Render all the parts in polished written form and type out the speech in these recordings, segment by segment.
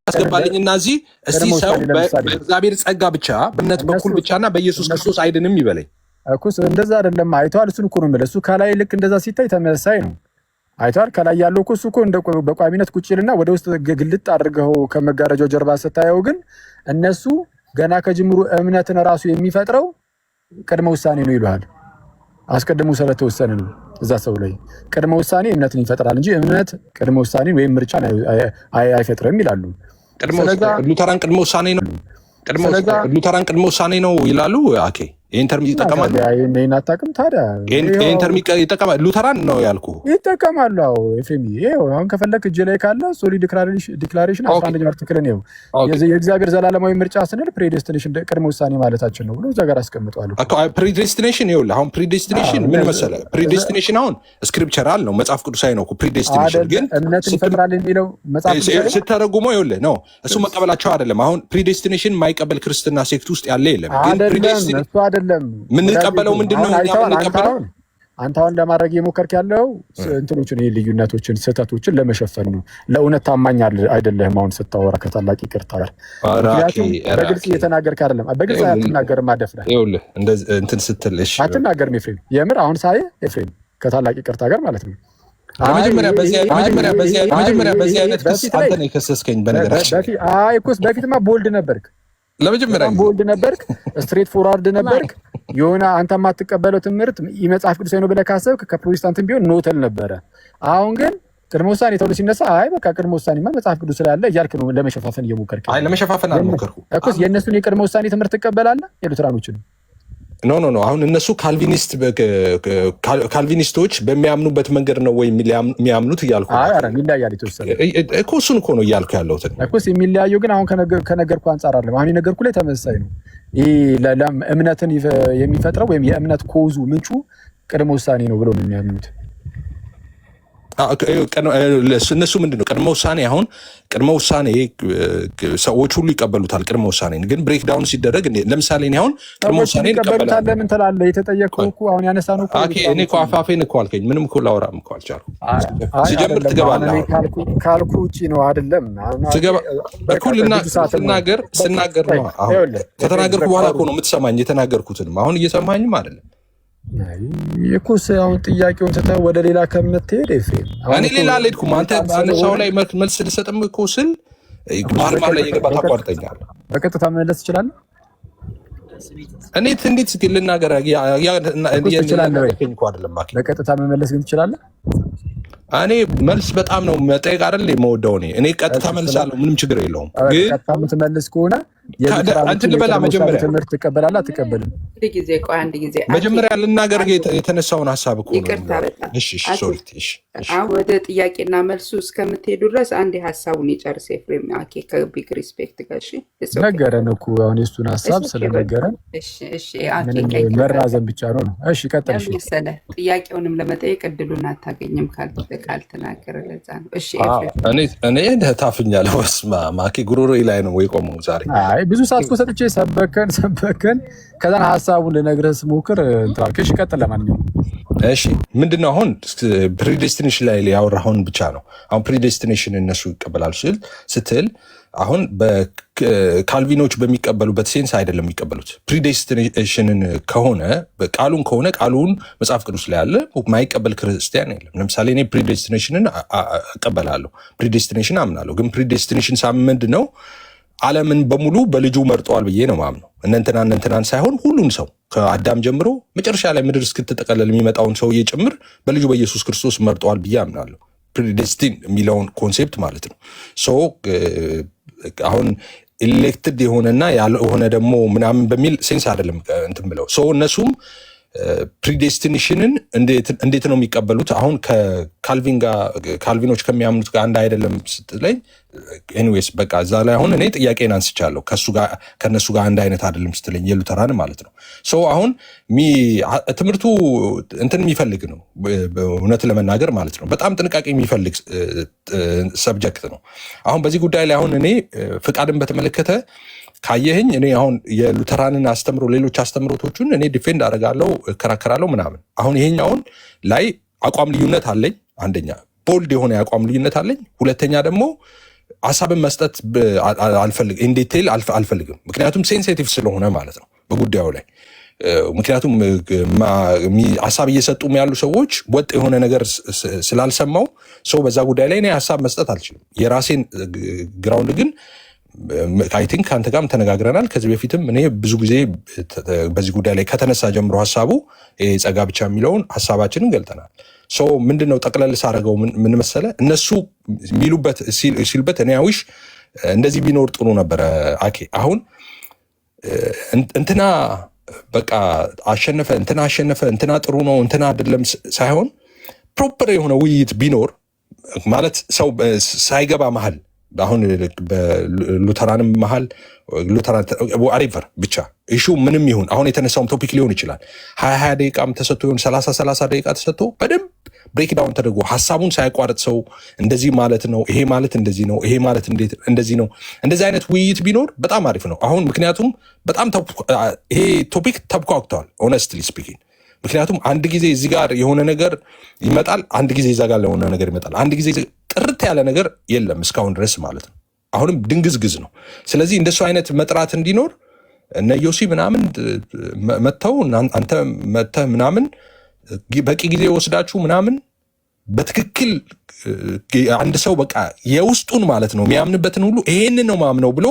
አስገባልኝና እዚህ እስቲ ሰው በእግዚአብሔር ጸጋ ብቻ በእምነት በኩል ብቻና በኢየሱስ ክርስቶስ አይድንም ይበለኝ እኮ። እንደዛ አይደለም አይተዋል። እሱን እኮ ነው የምልህ። እሱ ከላይ ልክ እንደዛ ሲታይ ተመሳሳይ ነው። አይተዋል። ከላይ ያለው እኮ እሱ እኮ እንደ በቋሚነት ቁጭ ይልና ወደ ውስጥ ግልጥ አድርገው ከመጋረጃው ጀርባ ስታየው ግን እነሱ ገና ከጅምሩ እምነትን ራሱ የሚፈጥረው ቅድመ ውሳኔ ነው ይሉሃል። አስቀድሞ ስለተወሰነ ነው። እዛ ሰው ላይ ቅድመ ውሳኔ እምነትን ይፈጥራል እንጂ እምነት ቅድመ ውሳኔ ወይም ምርጫን አይፈጥርም ይላሉ። ሉተራን ቅድመ ውሳኔ ነው። ሉተራን ቅድመ ውሳኔ ነው ይላሉ። ኦኬ ይሄን ተርም ይጠቀማሉ። ይሄን አታውቅም ታዲያ? ይሄን ተርም ይጠቀማሉ። ሉተራን ነው ያልኩ ይጠቀማሉ። አዎ ኤፍሬም፣ ይሄው አሁን ከፈለክ እጅ ላይ ካለ ሶሊድ ዲክላሬሽን 11ኛው አርቲክል ነው። የእግዚአብሔር ዘላለማዊ ምርጫ ስንል ፕሬዴስቲኔሽን ቅድመ ውሳኔ ማለታችን ነው ብሎ እዛ ጋር አስቀምጧል። ፕሬዴስቲኔሽን ይኸውልህ፣ አሁን ፕሬዴስቲኔሽን ምን መሰለህ? ፕሬዴስቲኔሽን አሁን ስክሪፕቸራል ነው፣ መጽሐፍ ቅዱሳዊ ነው። ፕሬዴስቲኔሽን ግን እምነትን ይፈጥራል የሚለው መጽሐፍ ቅዱሳዊ ስተረጉሞ ይኸውልህ ነው እሱ መቀበላቸው አይደለም። አሁን ፕሬዴስቲኔሽን የማይቀበል ክርስትና ሴክት ውስጥ ያለ የለም። ግን ምን ቀበለው ምንድነው? አንተ አሁን ለማድረግ የሞከርክ ያለው እንትኖችን ልዩነቶችን ስህተቶችን ለመሸፈን ነው። ለእውነት ታማኝ አይደለህም አሁን ስታወራ ከታላቅ ይቅርታ ጋር። ምክንያቱም በግልጽ እየተናገርክ አይደለም። በግልጽ አትናገርም። አደፍነህ ይኸውልህ እንደዚህ እንትን ስትል እሺ አትናገርም ኤፍሬም። የምር አሁን ሳይ ኤፍሬም ከታላቅ ይቅርታ ጋር ማለት ነው። መጀመሪያ በዚህ አይነት ክስ አንተ ነው የከሰስከኝ። በነገራችን እኮ በፊትማ ቦልድ ነበርክ። ለመጀመሪያ ቦልድ ነበርክ፣ ስትሬት ፎርዋርድ ነበርክ። የሆነ አንተ የማትቀበለው ትምህርት መጽሐፍ ቅዱሳዊ ነው ብለህ ካሰብክ ከፕሮቴስታንትም ቢሆን ኖተል ነበረ። አሁን ግን ቅድመ ውሳኔ ተብሎ ሲነሳ በቃ ቅድመ ውሳኔማ መጽሐፍ ቅዱስ ላይ ያለ እያልክ ነው ለመሸፋፈን እየሞከርክ። ለመሸፋፈን አልሞከርኩም እኮ። የእነሱን የቅድመ ውሳኔ ትምህርት ትቀበላለህ? የሉትራኖችን ኖ አሁን እነሱ ካልቪኒስቶች በሚያምኑበት መንገድ ነው ወይ የሚያምኑት እያልኩ ይለያያል። የተወሰነ እኮ እሱን እኮ ነው እያልኩ ያለሁት እኮ። የሚለያየው ግን አሁን ከነገርኩህ አንጻር አይደለም። አሁን የነገርኩህ ላይ ተመሳሳይ ነው። እምነትን የሚፈጥረው ወይም የእምነት ኮዙ ምንጩ ቅድመ ውሳኔ ነው ብሎ ነው የሚያምኑት እነሱ። ምንድን ነው ቅድመ ውሳኔ? አሁን ቅድመ ውሳኔ ሰዎች ሁሉ ይቀበሉታል። ቅድመ ውሳኔ ግን ብሬክ ዳውን ሲደረግ ለምሳሌ እኔ አሁን ቅድመ ውሳኔ ይቀበሉታል። ለምን ትላለህ? የተጠየቀው እኮ አሁን ያነሳነው እኮ እኔ እኮ አፋፌን እኮ አልከኝ። ምንም እኮ ላወራም እኮ አልቻልኩም። ሲጀምር ትገባለህ ካልኩ ውጪ ነው አይደለም። ስገባ እኮ ስናገር ነው። አሁን ከተናገርኩ በኋላ እኮ ነው የምትሰማኝ። የተናገርኩትንም አሁን እየሰማኝም አይደለም እኮ። አሁን ጥያቄውን ትተህ ወደ ሌላ ከምትሄድ ኤፍሬም፣ እኔ ሌላ አልሄድኩም። አንተ ባነሳው ላይ መልስ ልሰጥም እኮ ስል ባህር ላይ የገባ ታቋርጠኛለህ። በቀጥታ መመለስ ትችላለህ። እኔ እንዴት ልናገር? በቀጥታ መመለስ ግን ትችላለህ። እኔ መልስ በጣም ነው መጠየቅ አይደል የምወደው። እኔ ቀጥታ መልሳለሁ፣ ምንም ችግር የለውም። ግን ቀጥታ የምትመልስ ከሆነ አንተ ልበላ መጀመሪያ ትምህርት ትቀበላለህ አትቀበልም? አንድ ጊዜ መጀመሪያ ልናገር የተነሳውን ሀሳብ እኮ ነው። እሺ አሁን ወደ ጥያቄና መልሱ እስከምትሄዱ ድረስ አንዴ ሀሳቡን ይጨርስ ኤፍሬም። ከቢግ ሪስፔክት ጋር ነገረን እኮ አሁን የእሱን ሀሳብ ስለነገረን መራዘን ብቻ ነው። እሺ ቀጥል። መሰለህ ጥያቄውንም ለመጠየቅ እድሉን አታገኝም ካልተናገረ፣ ለዛ ነው። እሺ እኔ ታፍኛለሁ። በስመ አብ ጉሮሮዬ ላይ ነው ወይ ቆመው ዛሬ ብዙ ሰዓት እኮ ሰጥቼ ሰበከን ከዛን ሀሳቡን ልነግርህ ስሞክር እንትራልክ። እሺ ቀጥል። ለማንኛውም እሺ ምንድነው አሁን ፕሪዴስቲኔሽን ላይ ያወራኸውን ብቻ ነው። አሁን ፕሪዴስቲኔሽን እነሱ ይቀበላሉ ስትል አሁን በካልቪኖች በሚቀበሉበት ሴንስ አይደለም የሚቀበሉት። ፕሪዴስቲኔሽንን ከሆነ ቃሉን መጽሐፍ ቅዱስ ላይ ያለ ማይቀበል ክርስቲያን የለም። ለምሳሌ እኔ ፕሪዴስቲኔሽንን እቀበላለሁ፣ ፕሪዴስቲኔሽን አምናለሁ። ግን ፕሪዴስቲኔሽን ምንድን ነው? ዓለምን በሙሉ በልጁ መርጠዋል ብዬ ነው ማምነው። እነንትናን ሳይሆን ሁሉን ሰው ከአዳም ጀምሮ መጨረሻ ላይ ምድር እስክትጠቀለል የሚመጣውን ሰውዬ ጭምር በልጁ በኢየሱስ ክርስቶስ መርጠዋል ብዬ አምናለሁ። ፕሪዴስቲን የሚለውን ኮንሴፕት ማለት ነው። አሁን ኤሌክትድ የሆነና ያልሆነ ደግሞ ምናምን በሚል ሴንስ አይደለም እንትን ብለው እነሱም ፕሪዴስቲኔሽንን እንዴት ነው የሚቀበሉት? አሁን ካልቪኖች ከሚያምኑት ጋር አንድ አይደለም ስትለኝ፣ ኤኒዌይስ በቃ እዛ ላይ አሁን እኔ ጥያቄን አንስቻለሁ። ከእነሱ ጋር አንድ አይነት አይደለም ስትለኝ የሉተራን ማለት ነው። አሁን ትምህርቱ እንትን የሚፈልግ ነው፣ እውነት ለመናገር ማለት ነው። በጣም ጥንቃቄ የሚፈልግ ሰብጀክት ነው። አሁን በዚህ ጉዳይ ላይ አሁን እኔ ፍቃድን በተመለከተ ካየህኝ እኔ አሁን የሉተራንን አስተምሮ ሌሎች አስተምሮቶቹን እኔ ዲፌንድ አደርጋለሁ እከራከራለሁ ምናምን። አሁን ይሄኛውን ላይ አቋም ልዩነት አለኝ። አንደኛ ቦልድ የሆነ የአቋም ልዩነት አለኝ። ሁለተኛ ደግሞ ሀሳብን መስጠት ኢንዲቴይል አልፈልግም፣ ምክንያቱም ሴንሲቲቭ ስለሆነ ማለት ነው በጉዳዩ ላይ። ምክንያቱም ሀሳብ እየሰጡ ያሉ ሰዎች ወጥ የሆነ ነገር ስላልሰማው ሰው በዛ ጉዳይ ላይ እኔ ሀሳብ መስጠት አልችልም። የራሴን ግራውንድ ግን አይ ቲንክ ከአንተ ጋርም ተነጋግረናል። ከዚህ በፊትም እኔ ብዙ ጊዜ በዚህ ጉዳይ ላይ ከተነሳ ጀምሮ ሀሳቡ ጸጋ ብቻ የሚለውን ሀሳባችንን ገልጠናል። ምንድነው ጠቅለል ሳደርገው ምን መሰለ፣ እነሱ ሲሉበት እኔ አዊሽ እንደዚህ ቢኖር ጥሩ ነበረ። አኬ አሁን እንትና በቃ አሸነፈ፣ እንትና ጥሩ ነው፣ እንትና አይደለም ሳይሆን ፕሮፐር የሆነ ውይይት ቢኖር ማለት ሰው ሳይገባ መሀል አሁን በሉተራንም መሀል አሪቨር ብቻ ኢሹ ምንም ይሁን አሁን የተነሳውም ቶፒክ ሊሆን ይችላል 20 ደቂቃም ተሰጥቶ ይሁን 30 ደቂቃ ተሰጥቶ በደንብ ብሬክዳውን ተደርጎ ሀሳቡን ሳያቋርጥ ሰው እንደዚህ ማለት ነው፣ ይሄ ማለት እንደዚህ ነው፣ ይሄ ማለት እንደዚህ ነው፣ እንደዚህ አይነት ውይይት ቢኖር በጣም አሪፍ ነው። አሁን ምክንያቱም በጣም ይሄ ቶፒክ ተብኳክተዋል ሆነስትሊ ስፒኪንግ። ምክንያቱም አንድ ጊዜ እዚህ ጋር የሆነ ነገር ይመጣል፣ አንድ ጊዜ እዛ ጋር ለሆነ ነገር ይመጣል፣ አንድ ጊዜ ጥርት ያለ ነገር የለም እስካሁን ድረስ ማለት ነው። አሁንም ድንግዝግዝ ነው። ስለዚህ እንደሱ አይነት መጥራት እንዲኖር እነ ዮሲ ምናምን መጥተው አንተ መጥተህ ምናምን በቂ ጊዜ ወስዳችሁ ምናምን በትክክል አንድ ሰው በቃ የውስጡን ማለት ነው የሚያምንበትን ሁሉ ይሄንን ነው ማምነው ብሎ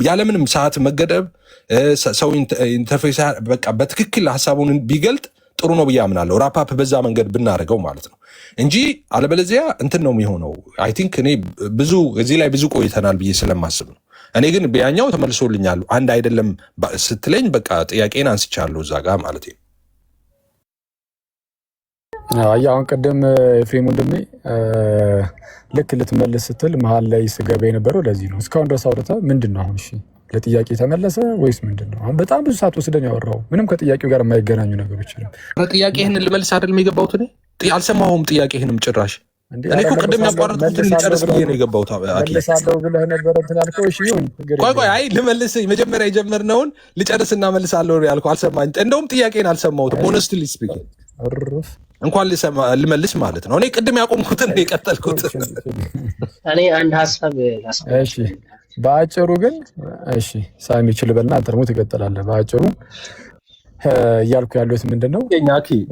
ያለምንም ሰዓት መገደብ ሰው ኢንተርፌስ በቃ በትክክል ሀሳቡን ቢገልጥ ጥሩ ነው ብዬ አምናለሁ። ራፓፕ በዛ መንገድ ብናደርገው ማለት ነው እንጂ አለበለዚያ እንትን ነው የሚሆነው። አይ ቲንክ እኔ ብዙ እዚህ ላይ ብዙ ቆይተናል ብዬ ስለማስብ ነው። እኔ ግን በያኛው ተመልሶልኛል። አንድ አይደለም ስትለኝ በቃ ጥያቄን አንስቻለሁ እዛ ጋር ማለት ነው። አሁን ቅድም ኤፍሬም ወንድሜ ልክ ልትመልስ ስትል መሀል ላይ ስገባ የነበረው ለዚህ ነው። እስካሁን ድረስ አውርተህ ምንድን ነው አሁን? እሺ ለጥያቄ ተመለሰ ወይስ ምንድን ነው? አሁን በጣም ብዙ ሰዓት ወስደን ያወራው ምንም ከጥያቄው ጋር የማይገናኙ ነገሮች ነው። ጥያቄህን ልመልስ አይደለም የገባሁት እኔ አልሰማሁም። ጥያቄህንም ጭራሽ እኔ እኮ ቅድም ያቋረጥኩትን ልጨርስ ብዬ ነው የገባሁት። መልሳለሁ ብለህ ነበር እንትን ያልከው። እሺ ይሁን፣ ቆይ አይ ልመልስ መጀመሪያ የጀመርነውን ልጨርስና መልሳለሁ ያልከው አልሰማኝ። እንደውም ጥያቄን አልሰማሁትም ሆነስትሊ ስፒኪንግ እንኳን ልመልስ ማለት ነው። እኔ ቅድም ያቆምኩትን ነው የቀጠልኩት። እኔ አንድ ሀሳብ እሺ፣ በአጭሩ ግን እሺ ሳሚ ይችላልና አንተ ደግሞ ትቀጥላለህ። በአጭሩ እያልኩ ያለሁት ምንድን ነው?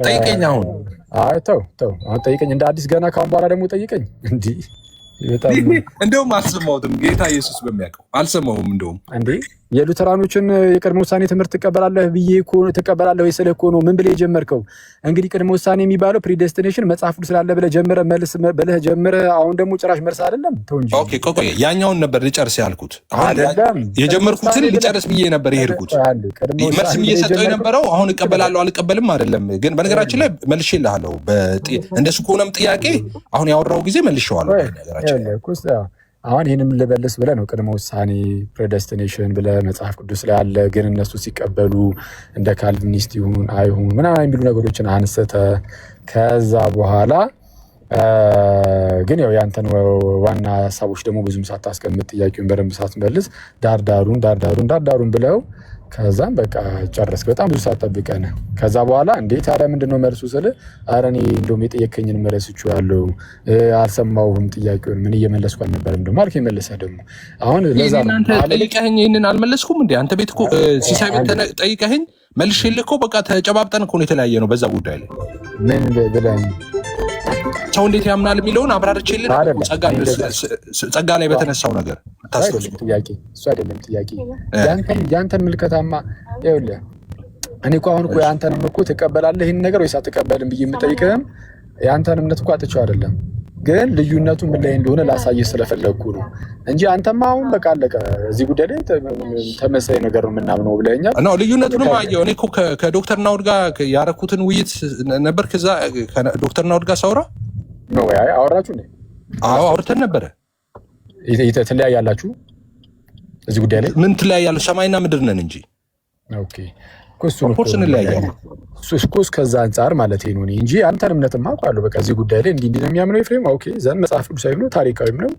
ጠይቀኝ አሁን። አይ ተው አሁን ጠይቀኝ እንደ አዲስ ገና ካሁን በኋላ ደግሞ ጠይቀኝ እንዲህ እንደውም አልሰማሁትም። ጌታ ኢየሱስ በሚያውቀው አልሰማሁም። እንደውም እንዴ የሉተራኖችን የቅድመ ውሳኔ ትምህርት ትቀበላለህ ብዬ እኮ ትቀበላለህ ወይ ስልህ እኮ ነው። ምን ብለህ የጀመርከው? እንግዲህ ቅድመ ውሳኔ የሚባለው ፕሪዴስቲኔሽን መጽሐፍ ቅዱስ ስላለ ብለህ ጀምረህ መልስ ብለህ ጀምረህ አሁን ደግሞ ጭራሽ መልስ አይደለም። ተው እንጂ። ኦኬ ቆይ ያኛውን ነበር ልጨርስ ያልኩት። አሁን የጀመርኩትን ልጨርስ ብዬ ነበር የሄድኩት። መልስም እየሰጠው የነበረው አሁን እቀበላለሁ አልቀበልም አይደለም። ግን በነገራችን ላይ መልሼልሃለሁ። እንደሱ ከሆነም ጥያቄ አሁን ያወራው ጊዜ መልሼዋለሁ። አሁን ይህንም ልበልስ ብለህ ነው ቅድመ ውሳኔ ፕሬደስቲኔሽን ብለህ መጽሐፍ ቅዱስ ላይ አለ። ግን እነሱ ሲቀበሉ እንደ ካልቪኒስት ይሁን አይሁን ምናምን የሚሉ ነገሮችን አንስተህ ከዛ በኋላ ግን ያው ያንተን ዋና ሀሳቦች ደግሞ ብዙም ሳታስቀምጥ ጥያቄውን በደንብ ሳትመልስ ዳርዳሩን ብለው ከዛም በቃ ጨረስክ። በጣም ብዙ ሰዓት ጠብቀን ከዛ በኋላ እንዴት ታዲያ ምንድን ነው መልሱ ስልህ ኧረ እኔ እንደውም የጠየከኝን መለስቼዋለሁ አልሰማሁም፣ ጥያቄውን ምን እየመለስኩ አልነበረም ደግሞ አልከኝ። መለሰህ ደግሞ አሁን ለዛ አንተ ጠይቀኸኝ ይህንን አልመለስኩም እንዴ? አንተ ቤት እኮ ሲሳይ ቤት ጠይቀኸኝ መልሼልህ እኮ በቃ ተጨባብጠን እኮ ነው የተለያየ ነው በዛ ጉዳይ ላይ ምን ብለህ ሰው እንዴት ያምናል የሚለውን አብራርቼልህ ጸጋ ላይ በተነሳው ነገር ጥያቄ እሱ አይደለም ጥያቄ ያንተን ምልከታማ ይኸውልህ። እኔ እኮ አሁን እኮ ያንተንም እኮ ትቀበላለህ ይህን ነገር ወይስ አትቀበልም ብዬ የምጠይቅህም ያንተን እምነት እኮ አጥቼው አይደለም፣ ግን ልዩነቱ ምን ላይ እንደሆነ ላሳየህ ስለፈለግኩ ነው እንጂ አንተማ አሁን በቃ አለቀ እዚህ ጉዳይ ላይ ተመሳሳይ ነገር ነው የምናምነው ብለኸኛል። ልዩነቱንም አየሁ። እኔ እኮ ከዶክተር ናውድ ጋር ያረኩትን ውይይት ነበር። ከዛ ከዶክተር ናውድ ጋር ሳውራ ነው ወይ አወራችሁ እንዴ? አዎ አውርተን ነበረ። ትለያያላችሁ እዚህ ጉዳይ ላይ? ምን ትለያያለህ? ሰማይና ምድር ነን እንጂ። ኦኬ ኮርስ እንለያያለን። እሱስ ከዛ አንጻር ማለት ነው እንጂ አንተን እምነትማ አውቃለሁ። በቃ እዚህ ጉዳይ ላይ እንዲህ ነው የሚያምነው ኤፍሬም። ኦኬ ዘን መጽሐፍ ቅዱሳዊም ነው ታሪካዊም ነው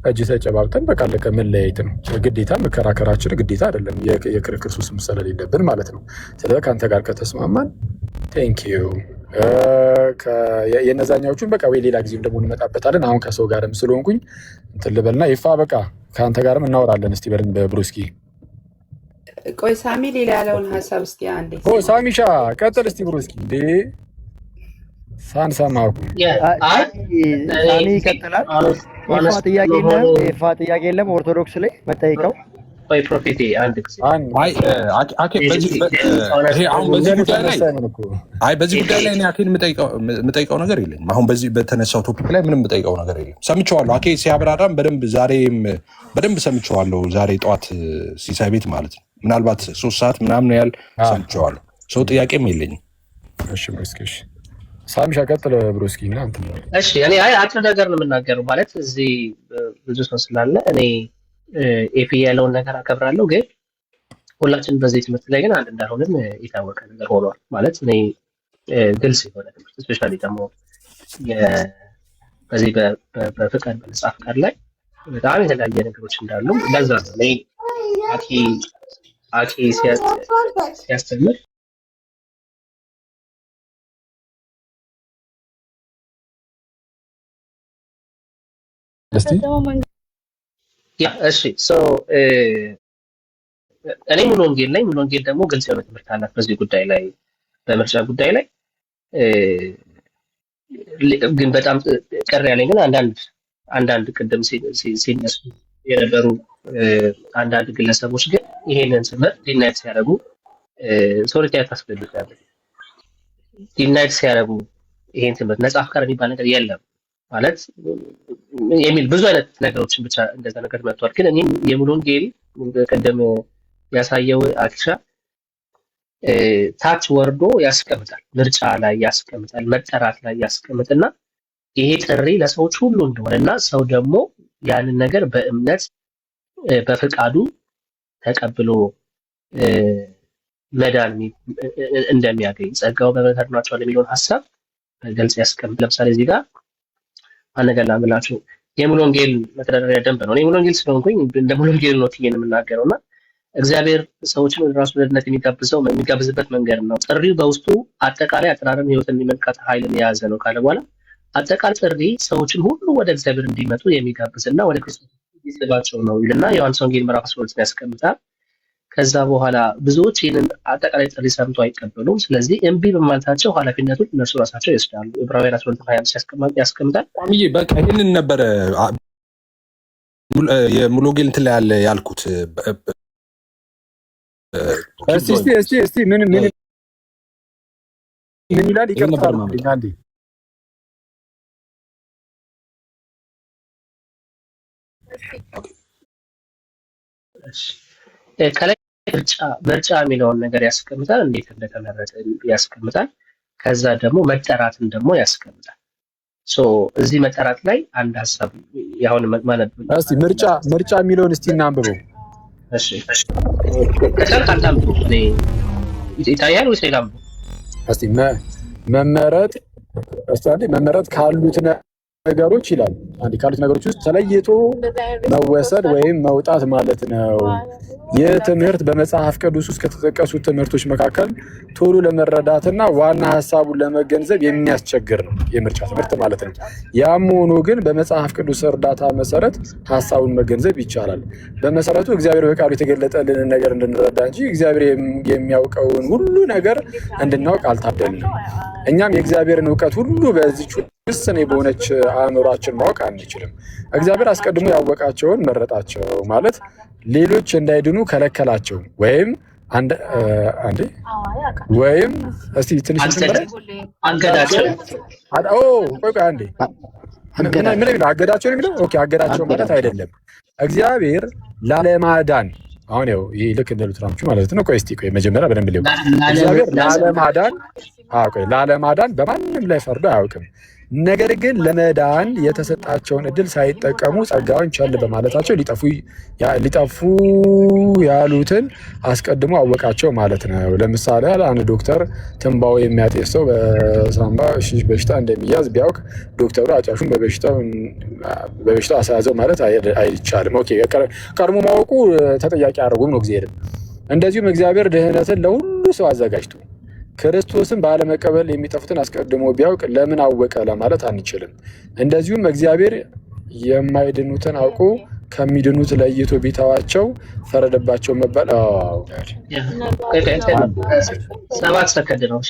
እጅ ተጨባብጠን በቃ አለቀ፣ መለያየት ነው። ግዴታ መከራከራችን ግዴታ አይደለም፣ የክርክር ሱስም ስለሌለብን ማለት ነው። ስለዚህ ከአንተ ጋር ከተስማማን ቴንኪዩ። የነዛኛዎቹን በቃ ወይ ሌላ ጊዜም ደግሞ እንመጣበታለን። አሁን ከሰው ጋርም ስለሆንኩኝ እንትን ልበልና ይፋ በቃ ከአንተ ጋርም እናወራለን። እስቲ በልን በብሩስኪ ቆይ ሳሚ ሌላ ያለውን ሀሳብ እስቲ አንዴ ሳሚሻ ቀጥል እስቲ ብሩስኪ እንዴ ሳንሰማሁ ሳሚ ይቀጥላል። የፋ ጥያቄ የለም ኦርቶዶክስ ላይ መጠይቀው ወይ ፕሮፌቴ አንድ ጊዜ በዚህ ጉዳይ ላይ እኔ አኬን የምጠይቀው ነገር የለኝም። አሁን በዚህ በተነሳው ቶፒክ ላይ ምንም የምጠይቀው ነገር የለም። ሰምቼዋለሁ። አኬ ሲያብራራም ዛሬም በደንብ ሰምቼዋለሁ። ዛሬ ጠዋት ሲሳይ ቤት ማለት ነው። ምናልባት 3 ሰዓት ምናምን ያህል ሰምቼዋለሁ። ሰው ጥያቄም የለኝም። እሺ ብሩስኪ ሳሚሻ ቀጥል ብሩስኪ እና እንትን ነው። እሺ እኔ አጭር ነገር ነው የምናገረው። ማለት እዚህ ብዙ ሰው ስላለ እኔ ኤፒ ያለውን ነገር አከብራለሁ፣ ግን ሁላችን በዚህ ትምህርት ላይ ግን አንድ እንዳልሆንም የታወቀ ነገር ሆኗል። ማለት እኔ ግልጽ የሆነ ትምህርት ስፔሻሊ ደግሞ በዚህ በፍቃድ በነጻ ፍቃድ ላይ በጣም የተለያየ ነገሮች እንዳሉ ለዛ ነው እኔ አኪ ሲያስተምር እሺ እኔ ሙሉ ወንጌል ነኝ። ሙሉ ወንጌል ደግሞ ግልጽ የሆነ ትምህርት አላት በዚህ ጉዳይ ላይ፣ በምርጫ ጉዳይ ላይ ግን በጣም ቅር ያለኝ ግን አንዳንድ ቅድም ሲነሱ የነበሩ አንዳንድ ግለሰቦች ግን ይሄንን ትምህርት ዲናይት ሲያደርጉ ሶሪቲ ያታስፈልጋል። ዲናይት ሲያደርጉ ይሄን ትምህርት ነጻ ፍቃድ የሚባል ነገር የለም ማለት የሚል ብዙ አይነት ነገሮችን ብቻ እንደዛ ነገር መጥቷል። ግን እኔም የሙሉ ወንጌል ቀደም ያሳየው አክሻ ታች ወርዶ ያስቀምጣል፣ ምርጫ ላይ ያስቀምጣል፣ መጠራት ላይ ያስቀምጥና ይሄ ጥሪ ለሰዎች ሁሉ እንደሆነና ሰው ደግሞ ያንን ነገር በእምነት በፍቃዱ ተቀብሎ መዳን እንደሚያገኝ ጸጋው በእምነት አድኗቸዋል የሚለውን ሀሳብ በግልጽ ያስቀምጥ። ለምሳሌ እዚህ ጋር አነጋላ ምላችሁ የሙሉ ወንጌል መተዳደሪያ ደንብ ነው። እኔ ሙሉ ወንጌል ስለሆንኩኝ እንደ ሙሉ ወንጌል ነው ትዬ የምናገረውና እግዚአብሔር ሰዎችን ወደ ራሱ ለድነት የሚጋብዝበት መንገድ ነው። ጥሪው በውስጡ አጠቃላይ አጠራርም ህይወትን የሚመልከት ኃይልን የያዘ ነው ካለ በኋላ አጠቃላይ ጥሪ ሰዎችን ሁሉ ወደ እግዚአብሔር እንዲመጡ የሚጋብዝና ወደ ክርስቶስ ይስባቸው ነው ይልና ዮሐንስ ወንጌል ምዕራፍ 12 ያስቀምጣል። ከዛ በኋላ ብዙዎች ይህንን አጠቃላይ ጥሪ ሰምቶ አይቀበሉም። ስለዚህ እምቢ በማለታቸው ኃላፊነቱን እነርሱ ራሳቸው ይወስዳሉ። ዕብራውያን 12:25 ያስቀምጣል። በቃ ይህንን ነበረ የሙሉ ወንጌል እንትን ላይ ያለ ያልኩት። እስቲ ምን ይላል? ይቀርታል አንዴ ከላይ ምርጫ የሚለውን ነገር ያስቀምጣል፣ እንዴት እንደተመረጠ ያስቀምጣል። ከዛ ደግሞ መጠራትን ደግሞ ያስቀምጣል። እዚህ መጠራት ላይ አንድ ሀሳብ ያሁን ማለት ነው። እስቲ ምርጫ የሚለውን እስቲ እናንብበው። እሺ ከሰር ካንታምጡ ይታያል ወይስ ላምጡ? እስቲ መመረጥ ካሉት ነገሮች ይላል። አንድ ካሉት ነገሮች ውስጥ ተለይቶ መወሰድ ወይም መውጣት ማለት ነው። ይህ ትምህርት በመጽሐፍ ቅዱስ ውስጥ ከተጠቀሱት ትምህርቶች መካከል ቶሎ ለመረዳትና ዋና ሀሳቡን ለመገንዘብ የሚያስቸግር ነው፣ የምርጫ ትምህርት ማለት ነው። ያም ሆኖ ግን በመጽሐፍ ቅዱስ እርዳታ መሰረት ሀሳቡን መገንዘብ ይቻላል። በመሰረቱ እግዚአብሔር በቃሉ የተገለጠልንን ነገር እንድንረዳ እንጂ እግዚአብሔር የሚያውቀውን ሁሉ ነገር እንድናውቅ አልታደልንም። እኛም የእግዚአብሔርን እውቀት ሁሉ በዚች ውስን በሆነች አእምሯችን ማወቅ አንችልም። እግዚአብሔር አስቀድሞ ያወቃቸውን መረጣቸው ማለት ሌሎች እንዳይድኑ ከለከላቸው ወይም እስቲ ትንሽ አገዳቸው አገዳቸው ነው የሚለው። ኦኬ አገዳቸው ማለት አይደለም። እግዚአብሔር ላለማዳን አሁን ያው ይሄ ልክ እንደ ሉትራኖቹ ማለት ነው። ቆይ መጀመሪያ በደንብ ሊው እግዚአብሔር ላለማዳን አውቀኝ ላለማዳን በማንም ላይ ፈርዶ አያውቅም። ነገር ግን ለመዳን የተሰጣቸውን እድል ሳይጠቀሙ ጸጋውን ቸል በማለታቸው ሊጠፉ ያሉትን አስቀድሞ አወቃቸው ማለት ነው። ለምሳሌ አንድ ዶክተር ትንባው የሚያጤስ ሰው በሳምባ በሽታ እንደሚያዝ ቢያውቅ ዶክተሩ አጫሹን በበሽታው አሳያዘው ማለት አይቻልም። ኦኬ ቀድሞ ማወቁ ተጠያቂ አያደርጉም ነው እግዚአብሔር። እንደዚሁም እግዚአብሔር ድህነትን ለሁሉ ሰው አዘጋጅቶ ክርስቶስን ባለመቀበል የሚጠፉትን አስቀድሞ ቢያውቅ ለምን አወቀ ለማለት አንችልም። እንደዚሁም እግዚአብሔር የማይድኑትን አውቆ ከሚድኑት ለይቶ ቢተዋቸው ፈረደባቸው መባል። ሰባት ሰከንድ ነው።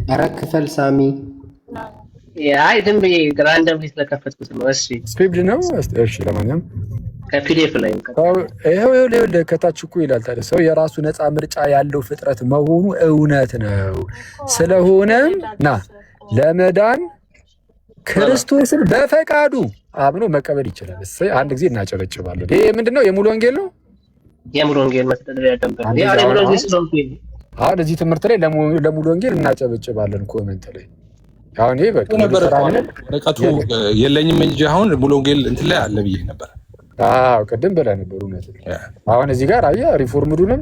ኧረ ክፈል ሳሚ። አይ ዝም ብዬ ራንደም ስለከፈትኩት ነው። እሺ ስክሪፕት ነው። እሺ ለማንኛውም ከፒዲኤፍ ላይ ይሄው ከታች እኮ ይላል ታዲያ ሰው የራሱ ነፃ ምርጫ ያለው ፍጥረት መሆኑ እውነት ነው። ስለሆነም ለመዳን ክርስቶስን በፈቃዱ አምኖ መቀበል ይችላል። እሰይ አንድ ጊዜ እናጨበጭባለን። ይሄ ምንድነው? የሙሉ ወንጌል ነው። የሙሉ ወንጌል መተዳደሪያ ደንብ ነው። ያ የሙሉ ወንጌል ስለሆነ አሁን እዚህ ትምህርት ላይ ለሙሉ ወንጌል እናጨበጭባለን ኮሜንት ላይ። አሁን ይሄ በቃ ወረቀቱ የለኝም እንጂ አሁን ሙሉ ወንጌል እንትን ላይ አለ ብዬ ነበር። ቅድም ብለህ ነበር። እውነት አሁን እዚህ ጋር አየህ ሪፎርምዱንም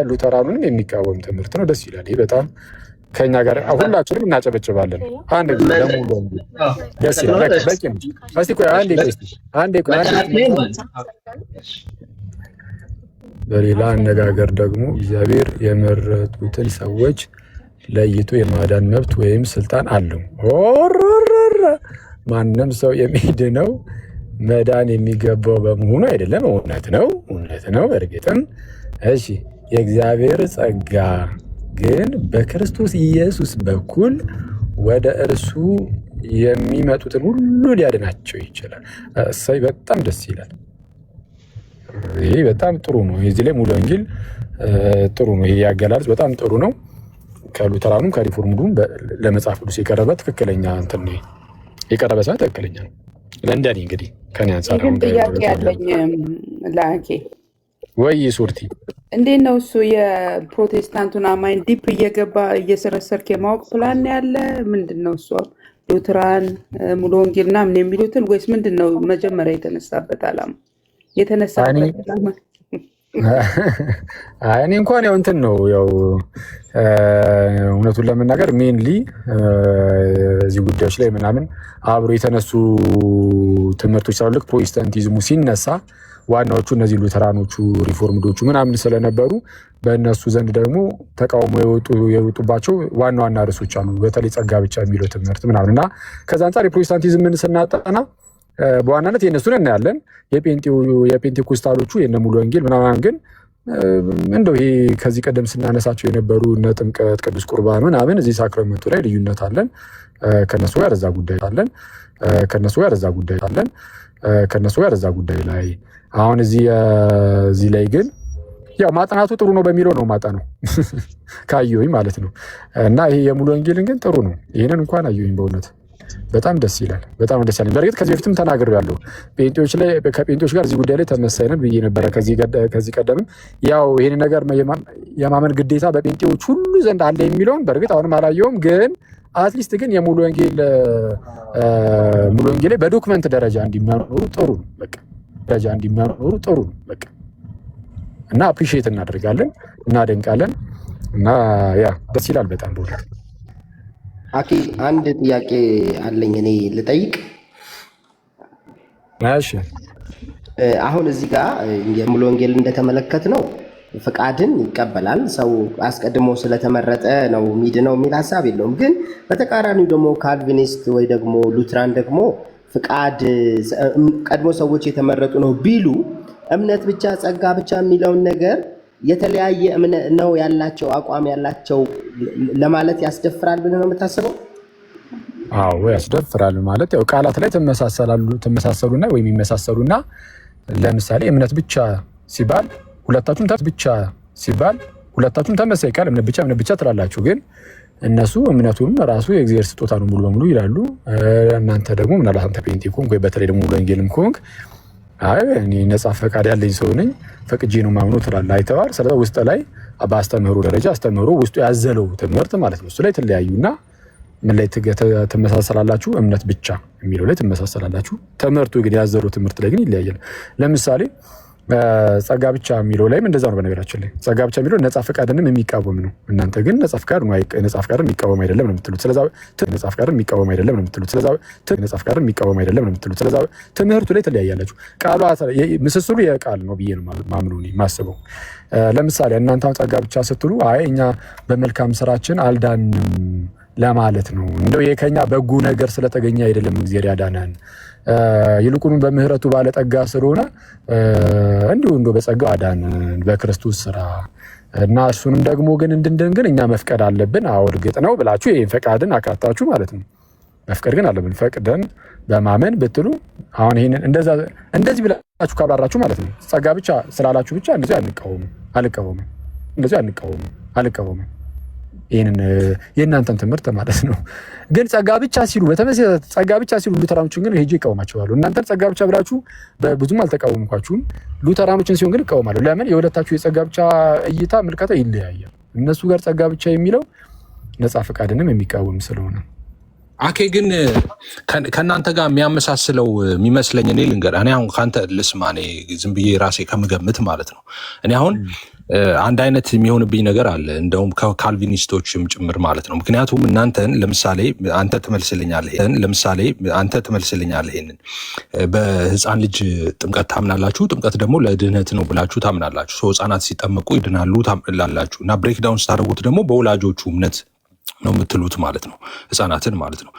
ሉተራኑንም የሚቃወም ትምህርት ነው። ደስ ይላል። ይህ በጣም ከኛ ጋር ሁላችንም እናጨበጭባለን። አንድ ጊዜ ለሙሉ ደስ ይላል። በቂ ነው። እስቲ ቆይ አንዴ በሌላ አነጋገር ደግሞ እግዚአብሔር የመረጡትን ሰዎች ለይቶ የማዳን መብት ወይም ስልጣን አለው። ማንም ሰው የሚድነው መዳን የሚገባው በመሆኑ አይደለም። እውነት ነው በእርግጥም። እሺ የእግዚአብሔር ጸጋ ግን በክርስቶስ ኢየሱስ በኩል ወደ እርሱ የሚመጡትን ሁሉ ሊያድናቸው ይችላል። እሰይ በጣም ደስ ይላል። ይሄ በጣም ጥሩ ነው። እዚህ ላይ ሙሉ ወንጌል ጥሩ ነው። ይሄ ያገላለጽ በጣም ጥሩ ነው። ከሉተራኑም ከሪፎርሙዱም ለመጽሐፍ ቅዱስ የቀረበ ትክክለኛ እንትን ነው የቀረበ ሰው ትክክለኛ ነው። ለእንደኔ እንግዲህ ከኔ አንጻር ግን ጥያቄ ያለኝ ላኬ ወይ ሱርቲ እንዴት ነው እሱ የፕሮቴስታንቱን አማኝ ዲፕ እየገባ እየሰረሰርክ የማወቅ ፕላን ያለ ምንድን ነው እሱ? ሉትራን ሙሉ ወንጌል ምናምን የሚሉትን ወይስ ምንድን ነው መጀመሪያ የተነሳበት ዓላማ? እኔ እንኳን ያው እንትን ነው ያው እውነቱን ለመናገር ሜንሊ እዚህ ጉዳዮች ላይ ምናምን አብሮ የተነሱ ትምህርቶች ስላሉ ልክ ፕሮቴስታንቲዝሙ ሲነሳ ዋናዎቹ እነዚህ ሉተራኖቹ ሪፎርምዶቹ ምናምን ስለነበሩ በእነሱ ዘንድ ደግሞ ተቃውሞ የወጡባቸው ዋና ዋና ርዕሶች አሉ። በተለይ ጸጋ ብቻ የሚለው ትምህርት ምናምን እና ከዛ አንጻር የፕሮቴስታንቲዝምን ስናጠና በዋናነት የእነሱን እናያለን። የፔንቴኮስታሎቹ የነ ሙሉ ወንጌል ምናምን ግን እንደው ይሄ ከዚህ ቀደም ስናነሳቸው የነበሩ እነ ጥምቀት፣ ቅዱስ ቁርባን ምናምን እዚህ ሳክራመንቱ ላይ ልዩነት አለን። ከነሱ ጋር እዛ ጉዳይ ላይ አሁን እዚህ ላይ ግን ያው ማጥናቱ ጥሩ ነው በሚለው ነው ማጠናው ካየሁኝ ማለት ነው። እና ይሄ የሙሉ ወንጌልን ግን ጥሩ ነው። ይሄንን እንኳን አየሁኝ በእውነት በጣም ደስ ይላል። በእርግጥ ከዚህ በፊትም ተናግሬያለሁ። ከጴንጤዎች ጋር እዚህ ጉዳይ ላይ ተመሳሳይ ነን ብዬ ነበረ ከዚህ ቀደምም። ያው ይሄን ነገር የማመን ግዴታ በጴንጤዎች ሁሉ ዘንድ አለ የሚለውን በእርግጥ አሁንም አላየውም። ግን አትሊስት ግን የሙሉ ወንጌል ላይ በዶክመንት ደረጃ እንዲመሩ ጥሩ ነው። በቃ እና አፕሪሺየት እናደርጋለን፣ እናደንቃለን እና ያ ደስ ይላል በጣም በእውነት። አኪ አንድ ጥያቄ አለኝ እኔ ልጠይቅ። እሺ አሁን እዚህ ጋር የሙሉ ወንጌል እንደተመለከት ነው ፍቃድን ይቀበላል። ሰው አስቀድሞ ስለተመረጠ ነው ሚድነው የሚል ሀሳብ የለውም። ግን በተቃራኒው ደግሞ ካልቪኒስት ወይ ደግሞ ሉትራን ደግሞ ፍቃድ ቀድሞ ሰዎች የተመረጡ ነው ቢሉ እምነት ብቻ ጸጋ ብቻ የሚለውን ነገር የተለያየ እምነት ነው ያላቸው አቋም ያላቸው ለማለት ያስደፍራል ብለህ ነው የምታስበው? አዎ ያስደፍራል ማለት ያው ቃላት ላይ ተመሳሰሉና ወይም የሚመሳሰሉና ለምሳሌ እምነት ብቻ ሲባል ሁለታችሁም ተመሳሳይ ቃል እምነት ብቻ ትላላችሁ። ግን እነሱ እምነቱም ራሱ የእግዚአብሔር ስጦታ ነው ሙሉ በሙሉ ይላሉ። እናንተ ደግሞ ምናልባት አንተ ፔንቴ ኮንክ ወይ በተለይ ደግሞ ሙሉ ወንጌልም ኮንክ አይ እኔ ነፃ ፈቃድ ያለኝ ሰው ነኝ ፈቅጄ ነው ማምኖ ትላለህ አይተዋል። ስለዚህ ውስጥ ላይ በአስተምህሮ ደረጃ አስተምህሮ ውስጡ ያዘለው ትምህርት ማለት ነው እሱ ላይ ተለያዩና ምን ላይ ትመሳሰላላችሁ? እምነት ብቻ የሚለው ላይ ትመሳሰላላችሁ። ትምህርቱ ግን ያዘለው ትምህርት ላይ ግን ይለያያል። ለምሳሌ ጸጋ ብቻ የሚለው ላይም እንደዛ ነው። በነገራችን ላይ ጸጋ ብቻ የሚለው ነፃ ፈቃድንም የሚቃወም ነው። እናንተ ግን ነፃ ፈቃድን የሚቃወም አይደለም ነው የምትሉት። ስለዚህ ነፃ ፈቃድን የሚቃወም አይደለም ነው የምትሉት። ስለዚህ ነፃ ፈቃድን የሚቃወም አይደለም ነው የምትሉት። ስለዚህ ትምህርቱ ላይ ተለያያላችሁ። ቃሉ ምስስሉ የቃል ነው ብዬ ነው ማምነው ማስበው። ለምሳሌ እናንተ ጸጋ ብቻ ስትሉ አይ እኛ በመልካም ስራችን አልዳንም ለማለት ነው። እንደው የከኛ በጎ ነገር ስለተገኘ አይደለም እግዚአብሔር ያዳነን ይልቁንም በምህረቱ ባለጠጋ ስለሆነ እንዲሁ በጸጋው አዳነን በክርስቶስ ስራ እና እሱንም ደግሞ ግን እንድንድን ግን እኛ መፍቀድ አለብን። አዎ እርግጥ ነው ብላችሁ ይሄን ፈቃድን አካታችሁ ማለት ነው። መፍቀድ ግን አለብን። ፈቅደን በማመን ብትሉ አሁን ይሄንን እንደዚህ ብላችሁ ካብራራችሁ ማለት ነው። ጸጋ ብቻ ስላላችሁ ብቻ እንደዚህ አልቃወምም። ይሄንን የእናንተን ትምህርት ማለት ነው። ግን ጸጋ ብቻ ሲሉ በተመሳሳይ ጸጋ ብቻ ሲሉ ሉተራኖችን ግን ሄጄ ይቃወማቸዋሉ። እናንተን ጸጋ ብቻ ብላችሁ ብዙም አልተቃወምኳችሁም። ሉተራኖችን ሲሆን ግን ይቃወማሉ። ለምን? የሁለታችሁ የጸጋ ብቻ እይታ ምልከታ ይለያያል። እነሱ ጋር ጸጋ ብቻ የሚለው ነፃ ፈቃድንም የሚቃወም ስለሆነ አኬ ግን ከእናንተ ጋር የሚያመሳስለው የሚመስለኝ እኔ ልንገር። እኔ አሁን ከአንተ ልስማ፣ እኔ ዝም ብዬ ራሴ ከምገምት ማለት ነው። እኔ አሁን አንድ አይነት የሚሆንብኝ ነገር አለ፣ እንደውም ከካልቪኒስቶችም ጭምር ማለት ነው። ምክንያቱም እናንተን ለምሳሌ አንተ ትመልስልኛለህ ይሄንን በህፃን ልጅ ጥምቀት ታምናላችሁ፣ ጥምቀት ደግሞ ለድህነት ነው ብላችሁ ታምናላችሁ። ሰው ህፃናት ሲጠመቁ ይድናሉ ታምላላችሁ እና ብሬክዳውን ስታደርጉት ደግሞ በወላጆቹ እምነት ነው የምትሉት ማለት ነው፣ ህፃናትን ማለት ነው።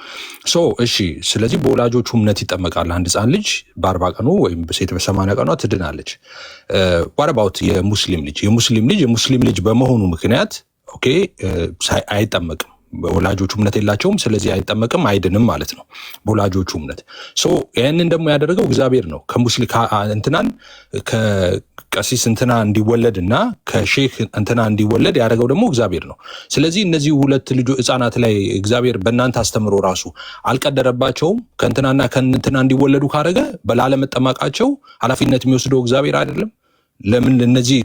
እሺ፣ ስለዚህ በወላጆቹ እምነት ይጠመቃል አንድ ህፃን ልጅ በ40 ቀኑ ወይም በሴት በ80 ቀኗ ትድናለች። ዋረባውት የሙስሊም ልጅ በመሆኑ ምክንያት ኦኬ አይጠመቅም። በወላጆቹ እምነት የላቸውም፣ ስለዚህ አይጠመቅም፣ አይድንም ማለት ነው በወላጆቹ እምነት። ይህንን ደግሞ ያደረገው እግዚአብሔር ነው። እንትናን ከቀሲስ እንትና እንዲወለድ እና ከሼክ እንትና እንዲወለድ ያደረገው ደግሞ እግዚአብሔር ነው። ስለዚህ እነዚህ ሁለት ህፃናት ላይ እግዚአብሔር በእናንተ አስተምሮ ራሱ አልቀደረባቸውም። ከእንትናና ከእንትና እንዲወለዱ ካደረገ ባላለመጠመቃቸው ኃላፊነት የሚወስደው እግዚአብሔር አይደለም? ለምን እነዚህ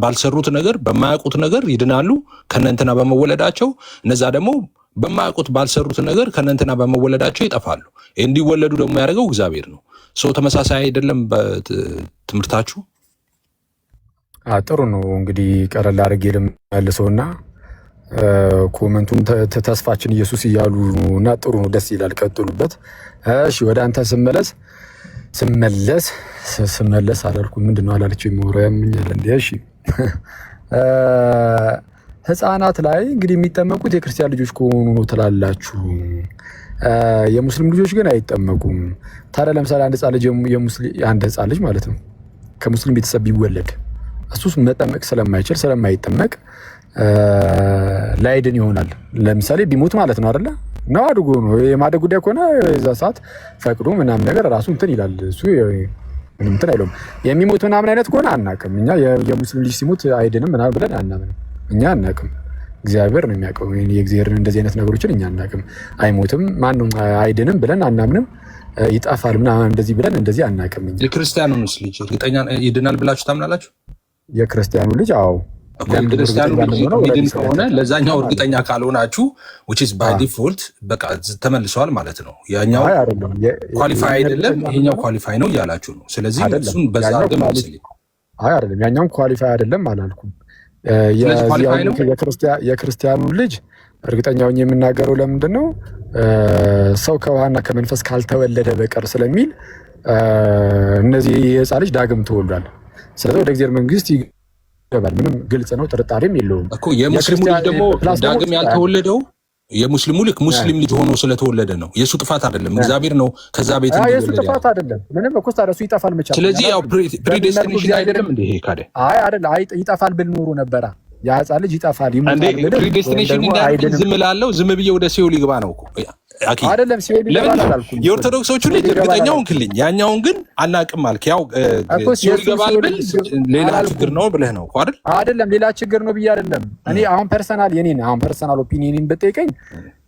ባልሰሩት ነገር በማያውቁት ነገር ይድናሉ ከነንትና በመወለዳቸው፣ እነዛ ደግሞ በማያውቁት ባልሰሩት ነገር ከነንትና በመወለዳቸው ይጠፋሉ። እንዲወለዱ ደግሞ ያደረገው እግዚአብሔር ነው። ተመሳሳይ አይደለም በትምህርታችሁ? ጥሩ ነው። እንግዲህ ቀለል አድርጌ ልመልሰውና ኮመንቱን ተስፋችን ኢየሱስ እያሉ እና ጥሩ ነው፣ ደስ ይላል፣ ቀጥሉበት። እሺ ወደ አንተ ስመለስ አላልኩም። ምንድነው አላለችው? የሚወራው ያምኛል እንዴ? እሺ ህፃናት ላይ እንግዲህ የሚጠመቁት የክርስቲያን ልጆች ከሆኑ ነው ትላላችሁ። የሙስሊም ልጆች ግን አይጠመቁም። ታዲያ ለምሳሌ አንድ ህፃን ልጅ ማለት ነው ከሙስሊም ቤተሰብ ቢወለድ እሱስ መጠመቅ ስለማይጠመቅ ላይድን ይሆናል። ለምሳሌ ቢሞት ማለት ነው አይደለ? ነው አድጎ ነው የማደግ ጉዳይ ከሆነ የዛ ሰዓት ፈቅዶ ምናምን ነገር ራሱ እንትን ይላል። እሱ ምንም እንትን አይለውም። የሚሞት ምናምን አይነት ከሆነ አናውቅም እኛ። የሙስሊም ልጅ ሲሞት አይድንም ምናምን ብለን አናምንም እኛ፣ አናውቅም። እግዚአብሔር ነው የሚያውቀው። የእግዚአብሔርን እንደዚህ አይነት ነገሮችን እኛ አናውቅም። አይሞትም ማንም አይድንም ብለን አናምንም። ይጠፋል ምናምን እንደዚህ ብለን እንደዚህ አናውቅም እኛ። የክርስቲያኑስ ልጅ እርግጠኛ ይድናል ብላችሁ ታምናላችሁ? የክርስቲያኑ ልጅ አዎ ክርስቲያኑ ሚድን ከሆነ ለዛኛው እርግጠኛ ካልሆናችሁ which is by default በቃ ተመልሰዋል ማለት ነው። ያኛው ኳሊፋይ አይደለም፣ ይሄኛው ኳሊፋይ ነው እያላችሁ ነው። ስለዚህ እሱን በዛ አድርገን አይደለም፣ ያኛው ኳሊፋይ አይደለም አላልኩም። የክርስቲያኑ ልጅ እርግጠኛውን የምናገረው ለምንድን ነው? ሰው ከውሃና ከመንፈስ ካልተወለደ በቀር ስለሚል እነዚህ የህፃን ልጅ ዳግም ተወልዷል። ስለዚህ ወደ እግዚአብሔር መንግስት ይገባል። ምንም ግልጽ ነው፣ ጥርጣሬም የለውም እኮ። የሙስሊሙ ልጅ ደግሞ ዳግም ያልተወለደው የሙስሊሙ ልክ ሙስሊም ልጅ ሆኖ ስለተወለደ ነው። የሱ ጥፋት አይደለም፣ እግዚአብሔር ነው ከዛ ቤት እንዲወለድ። የሱ ጥፋት አይደለም ምንም እኮ ታዲያ እሱ ይጠፋል መቻል። ስለዚህ ያው ፕሪዴስቲኔሽን አይደለም እንዴ? ይሄ ካደ አይደለም ይጠፋል ብል ኖሮ ነበረ። የህፃን ልጅ ይጠፋል ይሞታል ብል ፕሪዴስቲኔሽን እንዳይደለም ዝም እላለሁ። ዝም ብዬ ወደ ሲኦል ይገባ ነው እኮ አይደለም። ሲኦል ይገባል አላልኩም። የኦርቶዶክሶቹ ልጅ እርግጠኛውን ክልኝ፣ ያኛውን ግን አናውቅም አልክ። ያው ሲኦል ይገባል ብል ሌላ ችግር ነው ብለህ ነው አይደል? አይደለም ሌላ ችግር ነው ብዬ አይደለም። እኔ አሁን ፐርሰናል ኦፒኒየንን ብጠይቀኝ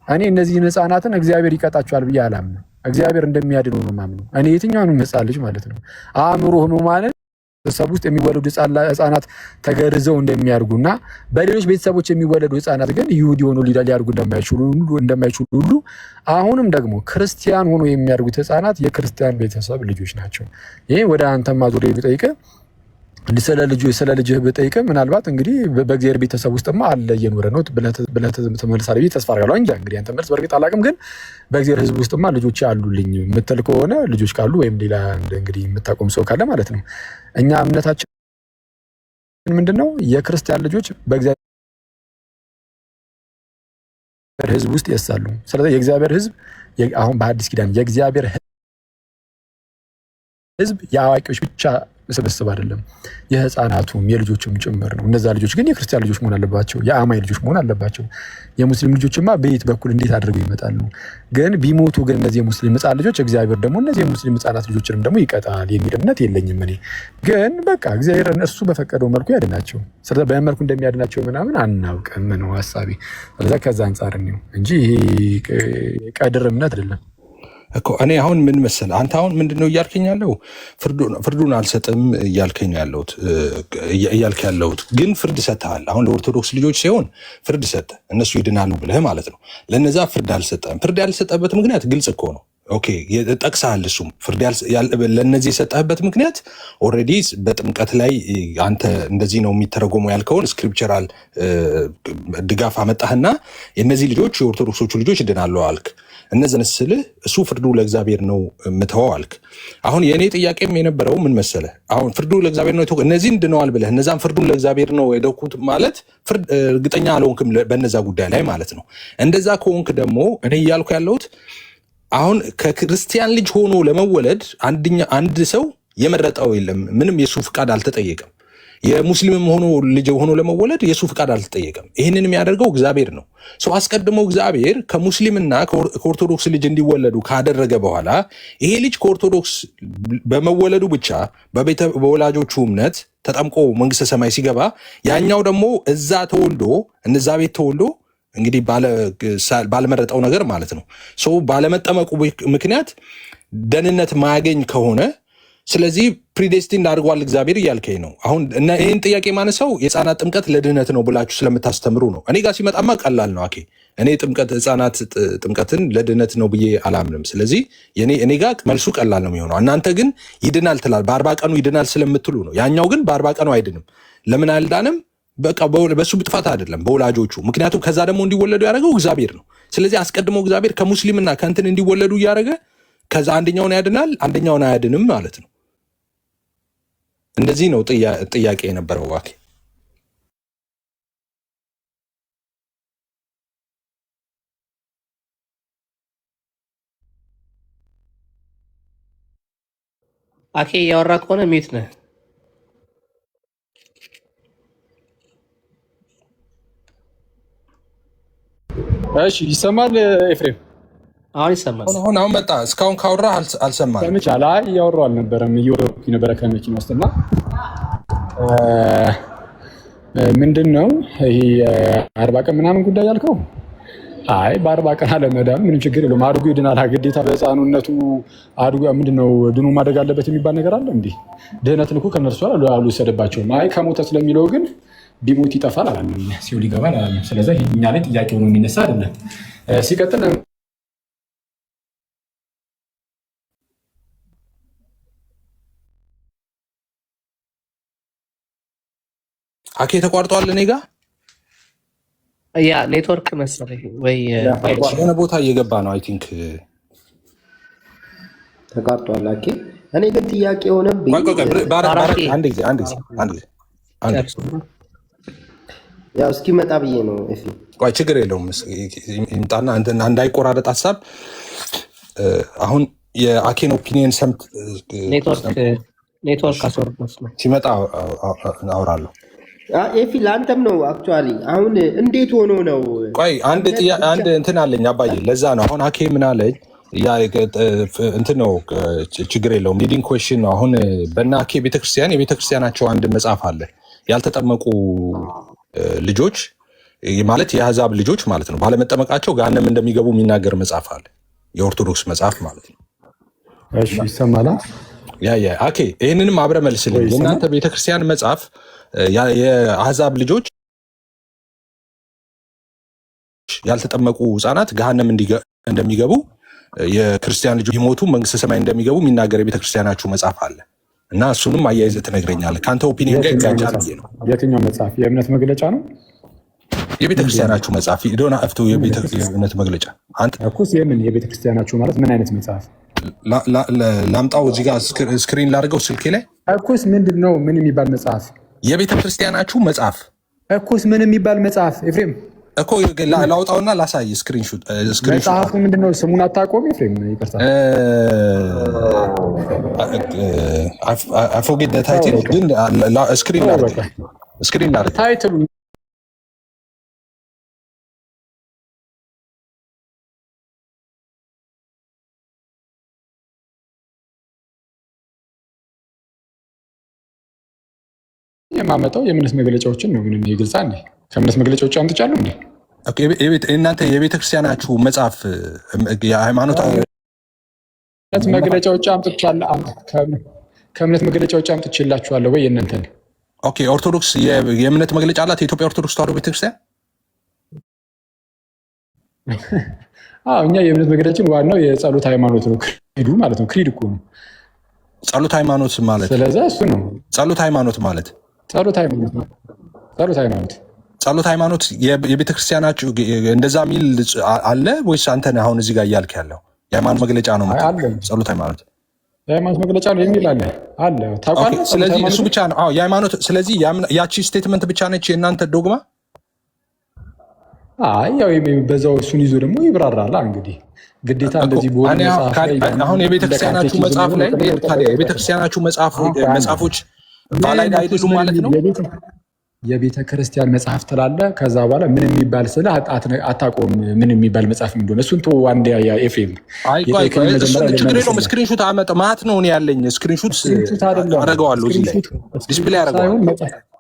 እኔ እነዚህን ህፃናትን እግዚአብሔር ይቀጣቸዋል ብዬ አላምንም። እግዚአብሔር እንደሚያድነው ነው የማምነው እኔ የትኛውንም ሕፃን ልጅ ማለት ነው። አእምሮ ህሙማንን ቤተሰብ ውስጥ የሚወለዱ ህፃናት ተገርዘው እንደሚያድጉና በሌሎች ቤተሰቦች የሚወለዱ ህፃናት ግን ይሁዲ ሆኖ ሊያድጉ እንደማይችሉ ሁሉ አሁንም ደግሞ ክርስቲያን ሆኖ የሚያድጉት ህፃናት የክርስቲያን ቤተሰብ ልጆች ናቸው። ይሄ ወደ አንተማ ዙሪያ ብጠይቅህ ስለ ልጅህ ብጠይቅህ ምናልባት እንግዲህ በእግዚአብሔር ቤተሰብ ውስጥማ አለ እየኖረ ነው ብለህ ትመልሳለህ ብዬ ተስፋ አደርጋለሁ። እንጃ እንግዲህ አንተ መልስ በእርግጥ አላውቅም፣ ግን በእግዚአብሔር ህዝብ ውስጥማ ልጆች አሉልኝ የምትል ከሆነ ልጆች ካሉ ወይም ሌላ እንግዲህ የምታቆም ሰው ካለ ማለት ነው። እኛ እምነታችን ምንድን ነው? የክርስቲያን ልጆች በእግዚአብሔር ህዝብ ውስጥ ይሳሉ። ስለዚህ የእግዚአብሔር ህዝብ አሁን በአዲስ ኪዳን የእግዚአብሔር ህዝብ የአዋቂዎች ብቻ ስብስብ አይደለም፣ የህፃናቱም የልጆችም ጭምር ነው። እነዛ ልጆች ግን የክርስቲያን ልጆች መሆን አለባቸው፣ የአማኝ ልጆች መሆን አለባቸው። የሙስሊም ልጆችማ በየት በኩል እንዴት አድርገው ይመጣሉ? ግን ቢሞቱ ግን እነዚህ የሙስሊም ህፃን ልጆች እግዚአብሔር ደግሞ እነዚህ የሙስሊም ህፃናት ልጆችንም ደግሞ ይቀጣል የሚል እምነት የለኝም እኔ። ግን በቃ እግዚአብሔር እሱ በፈቀደው መልኩ ያድናቸው። ስለዚህ በምን መልኩ እንደሚያድናቸው ምናምን አናውቅም ነው ሀሳቤ። ስለዚህ ከዛ አንጻር ነው እንጂ ይሄ ቀድር እምነት አይደለም እኮ። እኔ አሁን ምን መሰለህ አንተ አሁን ምንድነው እያልከኝ ያለው? ፍርዱን አልሰጥም እያልከኝ ያለሁት ግን ፍርድ ሰጥተሃል። አሁን ለኦርቶዶክስ ልጆች ሲሆን ፍርድ ሰጥተህ እነሱ ይድናሉ ብለህ ማለት ነው። ለነዛ ፍርድ አልሰጠህም። ፍርድ ያልሰጠበት ምክንያት ግልጽ እኮ ነው። ኦኬ ጠቅሰሃል። እሱም ፍርድ ለነዚህ የሰጠህበት ምክንያት ኦልሬዲ በጥምቀት ላይ አንተ እንደዚህ ነው የሚተረጎመው ያልከውን ስክሪፕቸራል ድጋፍ አመጣህና የእነዚህ ልጆች የኦርቶዶክሶቹ ልጆች ይድናሉ አልክ። እነዚህን ስልህ እሱ ፍርዱ ለእግዚአብሔር ነው የምተወው አልክ። አሁን የእኔ ጥያቄም የነበረው ምን መሰለህ፣ አሁን ፍርዱ ለእግዚአብሔር ነው እነዚህን ድነዋል ብለህ እነዛን ፍርዱን ለእግዚአብሔር ነው የደኩት ማለት እርግጠኛ አልሆንክም በነዛ ጉዳይ ላይ ማለት ነው። እንደዛ ከሆንክ ደግሞ እኔ እያልኩ ያለሁት አሁን ከክርስቲያን ልጅ ሆኖ ለመወለድ አንድ ሰው የመረጠው የለም። ምንም የሱ ፍቃድ አልተጠየቀም። የሙስሊምም ልጅ ሆኖ ለመወለድ የሱ ፍቃድ አልተጠየቀም። ይህንን የሚያደርገው እግዚአብሔር ነው። ሰው አስቀድሞ እግዚአብሔር ከሙስሊምና ከኦርቶዶክስ ልጅ እንዲወለዱ ካደረገ በኋላ ይሄ ልጅ ከኦርቶዶክስ በመወለዱ ብቻ በወላጆቹ እምነት ተጠምቆ መንግስተ ሰማይ ሲገባ ያኛው ደግሞ እዛ ተወልዶ እነዛ ቤት ተወልዶ እንግዲህ ባለመረጠው ነገር ማለት ነው ሰው ባለመጠመቁ ምክንያት ደህንነት ማያገኝ ከሆነ ስለዚህ ፕሪዴስቲን አድርጓል እግዚአብሔር እያልከኝ ነው። አሁን እና ይህን ጥያቄ ማነሳው የህፃናት ጥምቀት ለድህነት ነው ብላችሁ ስለምታስተምሩ ነው። እኔ ጋር ሲመጣማ ቀላል ነው። አኬ እኔ ህፃናት ጥምቀትን ለድህነት ነው ብዬ አላምንም። ስለዚህ እኔ ጋር መልሱ ቀላል ነው የሚሆነው። እናንተ ግን ይድናል ትላል፣ በ40 ቀኑ ይድናል ስለምትሉ ነው። ያኛው ግን በ40 ቀኑ አይድንም። ለምን አልዳንም? በቃ በሱ ጥፋት አይደለም በወላጆቹ። ምክንያቱም ከዛ ደግሞ እንዲወለዱ ያደረገው እግዚአብሔር ነው። ስለዚህ አስቀድሞ እግዚአብሔር ከሙስሊምና ከእንትን እንዲወለዱ እያደረገ ከዛ አንደኛውን ያድናል አንደኛውን አያድንም ማለት ነው። እንደዚህ ነው ጥያቄ የነበረው። ዋኬ አኬ እያወራ ከሆነ ሚዩት ነህ። እሺ ይሰማል ኤፍሬም? አሁን ይሰማል። አሁን መጣ። እስካሁን ካወራ አልሰማንም። ሰምቻለሁ። አይ እያወራሁ አልነበረም፣ እየወረድኩኝ ነበረ ከመኪና ውስጥና ምንድን ነው ይሄ 40 ቀን ምናምን ጉዳይ ያልከው? አይ በ40 ቀን አለመዳን ምንም ችግር የለውም። አድጎ ይድናል። ግዴታ በህፃኑነቱ አድጎ ምንድነው ድኑ ማደግ አለበት የሚባል ነገር አለ እንዴ? ድህነትን እኮ ከነርሱ አልወሰደባቸውም። አይ ከሞተ ስለሚለው ግን ቢሞት ይጠፋል አላለም፣ ሲኦል ይገባል አላለም። ስለዚህ እኛ ላይ ጥያቄ ሆኖ የሚነሳ አይደለም። ሲቀጥል አኬ ተቋርጧል። እኔ ጋር ያ ኔትወርክ መሰለኝ ወይ የሆነ ቦታ እየገባ ነው። አይ ቲንክ ተቋርጧል። አኬ እኔ ግን ጥያቄ የሆነብኝ አንድ ጊዜ ያው እስኪመጣ ብዬ ነው። ቆይ ችግር የለውም ይምጣና እንዳይቆራረጥ ሀሳብ። አሁን የአኬን ኦፒኒየን ሰምት ኔትወርክ አስወርዶስ ነው ሲመጣ አውራለሁ። ኤፊ ለአንተም ነው አክቹዋሊ። አሁን እንዴት ሆኖ ነው? ቆይ አንድ እንትን አለኝ አባዬ። ለዛ ነው አሁን አኬ ምን አለኝ እንትን ነው ችግር የለውም። ሊዲንግ ኩዌስችን ነው። አሁን በእነ አኬ ቤተክርስቲያን የቤተክርስቲያናቸው አንድ መጽሐፍ አለ። ያልተጠመቁ ልጆች ማለት የአሕዛብ ልጆች ማለት ነው ባለመጠመቃቸው ገሃነም እንደሚገቡ የሚናገር መጽሐፍ አለ። የኦርቶዶክስ መጽሐፍ ማለት ነው። እሺ ይሰማል። ኦኬ ይህንንም አብረ መልስልኝ። የእናንተ ቤተክርስቲያን መጽሐፍ የአህዛብ ልጆች ያልተጠመቁ ህፃናት ገሃነም እንደሚገቡ የክርስቲያን ልጆች ይሞቱ መንግስተ ሰማይ እንደሚገቡ የሚናገር የቤተክርስቲያናችሁ መጽሐፍ አለ እና እሱንም አያይዘህ ትነግረኛለህ። ከአንተ ኦፒኒየን ጋር ይጋጫል ብዬ ነው። የትኛው መጽሐፍ? የእምነት መግለጫ ነው? የቤተክርስቲያናችሁ መጽሐፍ ዶና እፍቱ የእምነት መግለጫ አንተ እኮስ የምን የቤተክርስቲያናችሁ ማለት ምን አይነት መጽሐፍ ላምጣው? እዚህ ጋር ስክሪን ላድርገው ስልኬ ላይ እኮስ ምንድን ነው? ምን የሚባል መጽሐፍ? የቤተክርስቲያናችሁ መጽሐፍ እኮስ ምን የሚባል መጽሐፍ ኤፍሬም? እኮ ላውጣውና ላሳይ። ስክሪንሹት መጽሐፉ ምንድነው? ስሙን አታውቀውም ኤፍሬም? ይቅርታ I forget the title ግን ስክሪን ላድርግ ታይትሉ የማመጣው የእምነት መግለጫዎችን ነው። ምንም ይግልጻ እንዴ? ከእምነት መግለጫዎች አምጥቻለሁ እንዴ? እናንተ የቤተክርስቲያናችሁ መጽሐፍ የሃይማኖታዊ መግለጫዎች አምጥቻለሁ። ከእምነት መግለጫዎች አምጥቼላችኋለሁ ወይ የእናንተን? ኦኬ ኦርቶዶክስ የእምነት መግለጫ አላት የኢትዮጵያ ኦርቶዶክስ ተዋሕዶ ቤተክርስቲያን? እኛ የእምነት መግለጫችን ዋናው የጸሎት ሃይማኖት ነው። ክሪዱ ማለት ነው። ክሪድ እኮ ነው ጸሎት ሃይማኖት ማለት። ስለዚህ እሱ ነው ጸሎት ሃይማኖት ማለት። ጸሎት ሃይማኖት የቤተክርስቲያናችሁ እንደዛ የሚል አለ ወይስ አንተ ነህ አሁን እዚህ ጋር እያልክ ያለው? የሃይማኖት መግለጫ ነው ጸሎት ሃይማኖት የሃይማኖት መግለጫ ነው የሚል አለ ታውቃለህ? ስለዚህ እሱ ብቻ ነው የሃይማኖት። ስለዚህ ያቺ ስቴትመንት ብቻ ነች የእናንተ ዶግማ? ያው በዛው እሱን ይዞ ደግሞ ይብራራል። እንግዲህ ግዴታ እንደዚህ በሆነ አሁን የቤተክርስቲያናችሁ መጽሐፍ ላይ ታዲያ የቤተክርስቲያናችሁ መጽሐፎች ቫላይድ አይደሉም ማለት ነው? የቤተ ክርስቲያን መጽሐፍ ትላለህ። ከዛ በኋላ ምን የሚባል ስለ አታቆም ምን የሚባል መጽሐፍ እንደሆነ እሱን ቶ አንድ ኤፍሬም ችግር የለውም። ስክሪንሹት አመጣ ማለት ነው ያለኝ ስክሪንሹት አደርገዋለሁ እዚህ ላይ ዲስፕሌይ አደርገዋለሁ።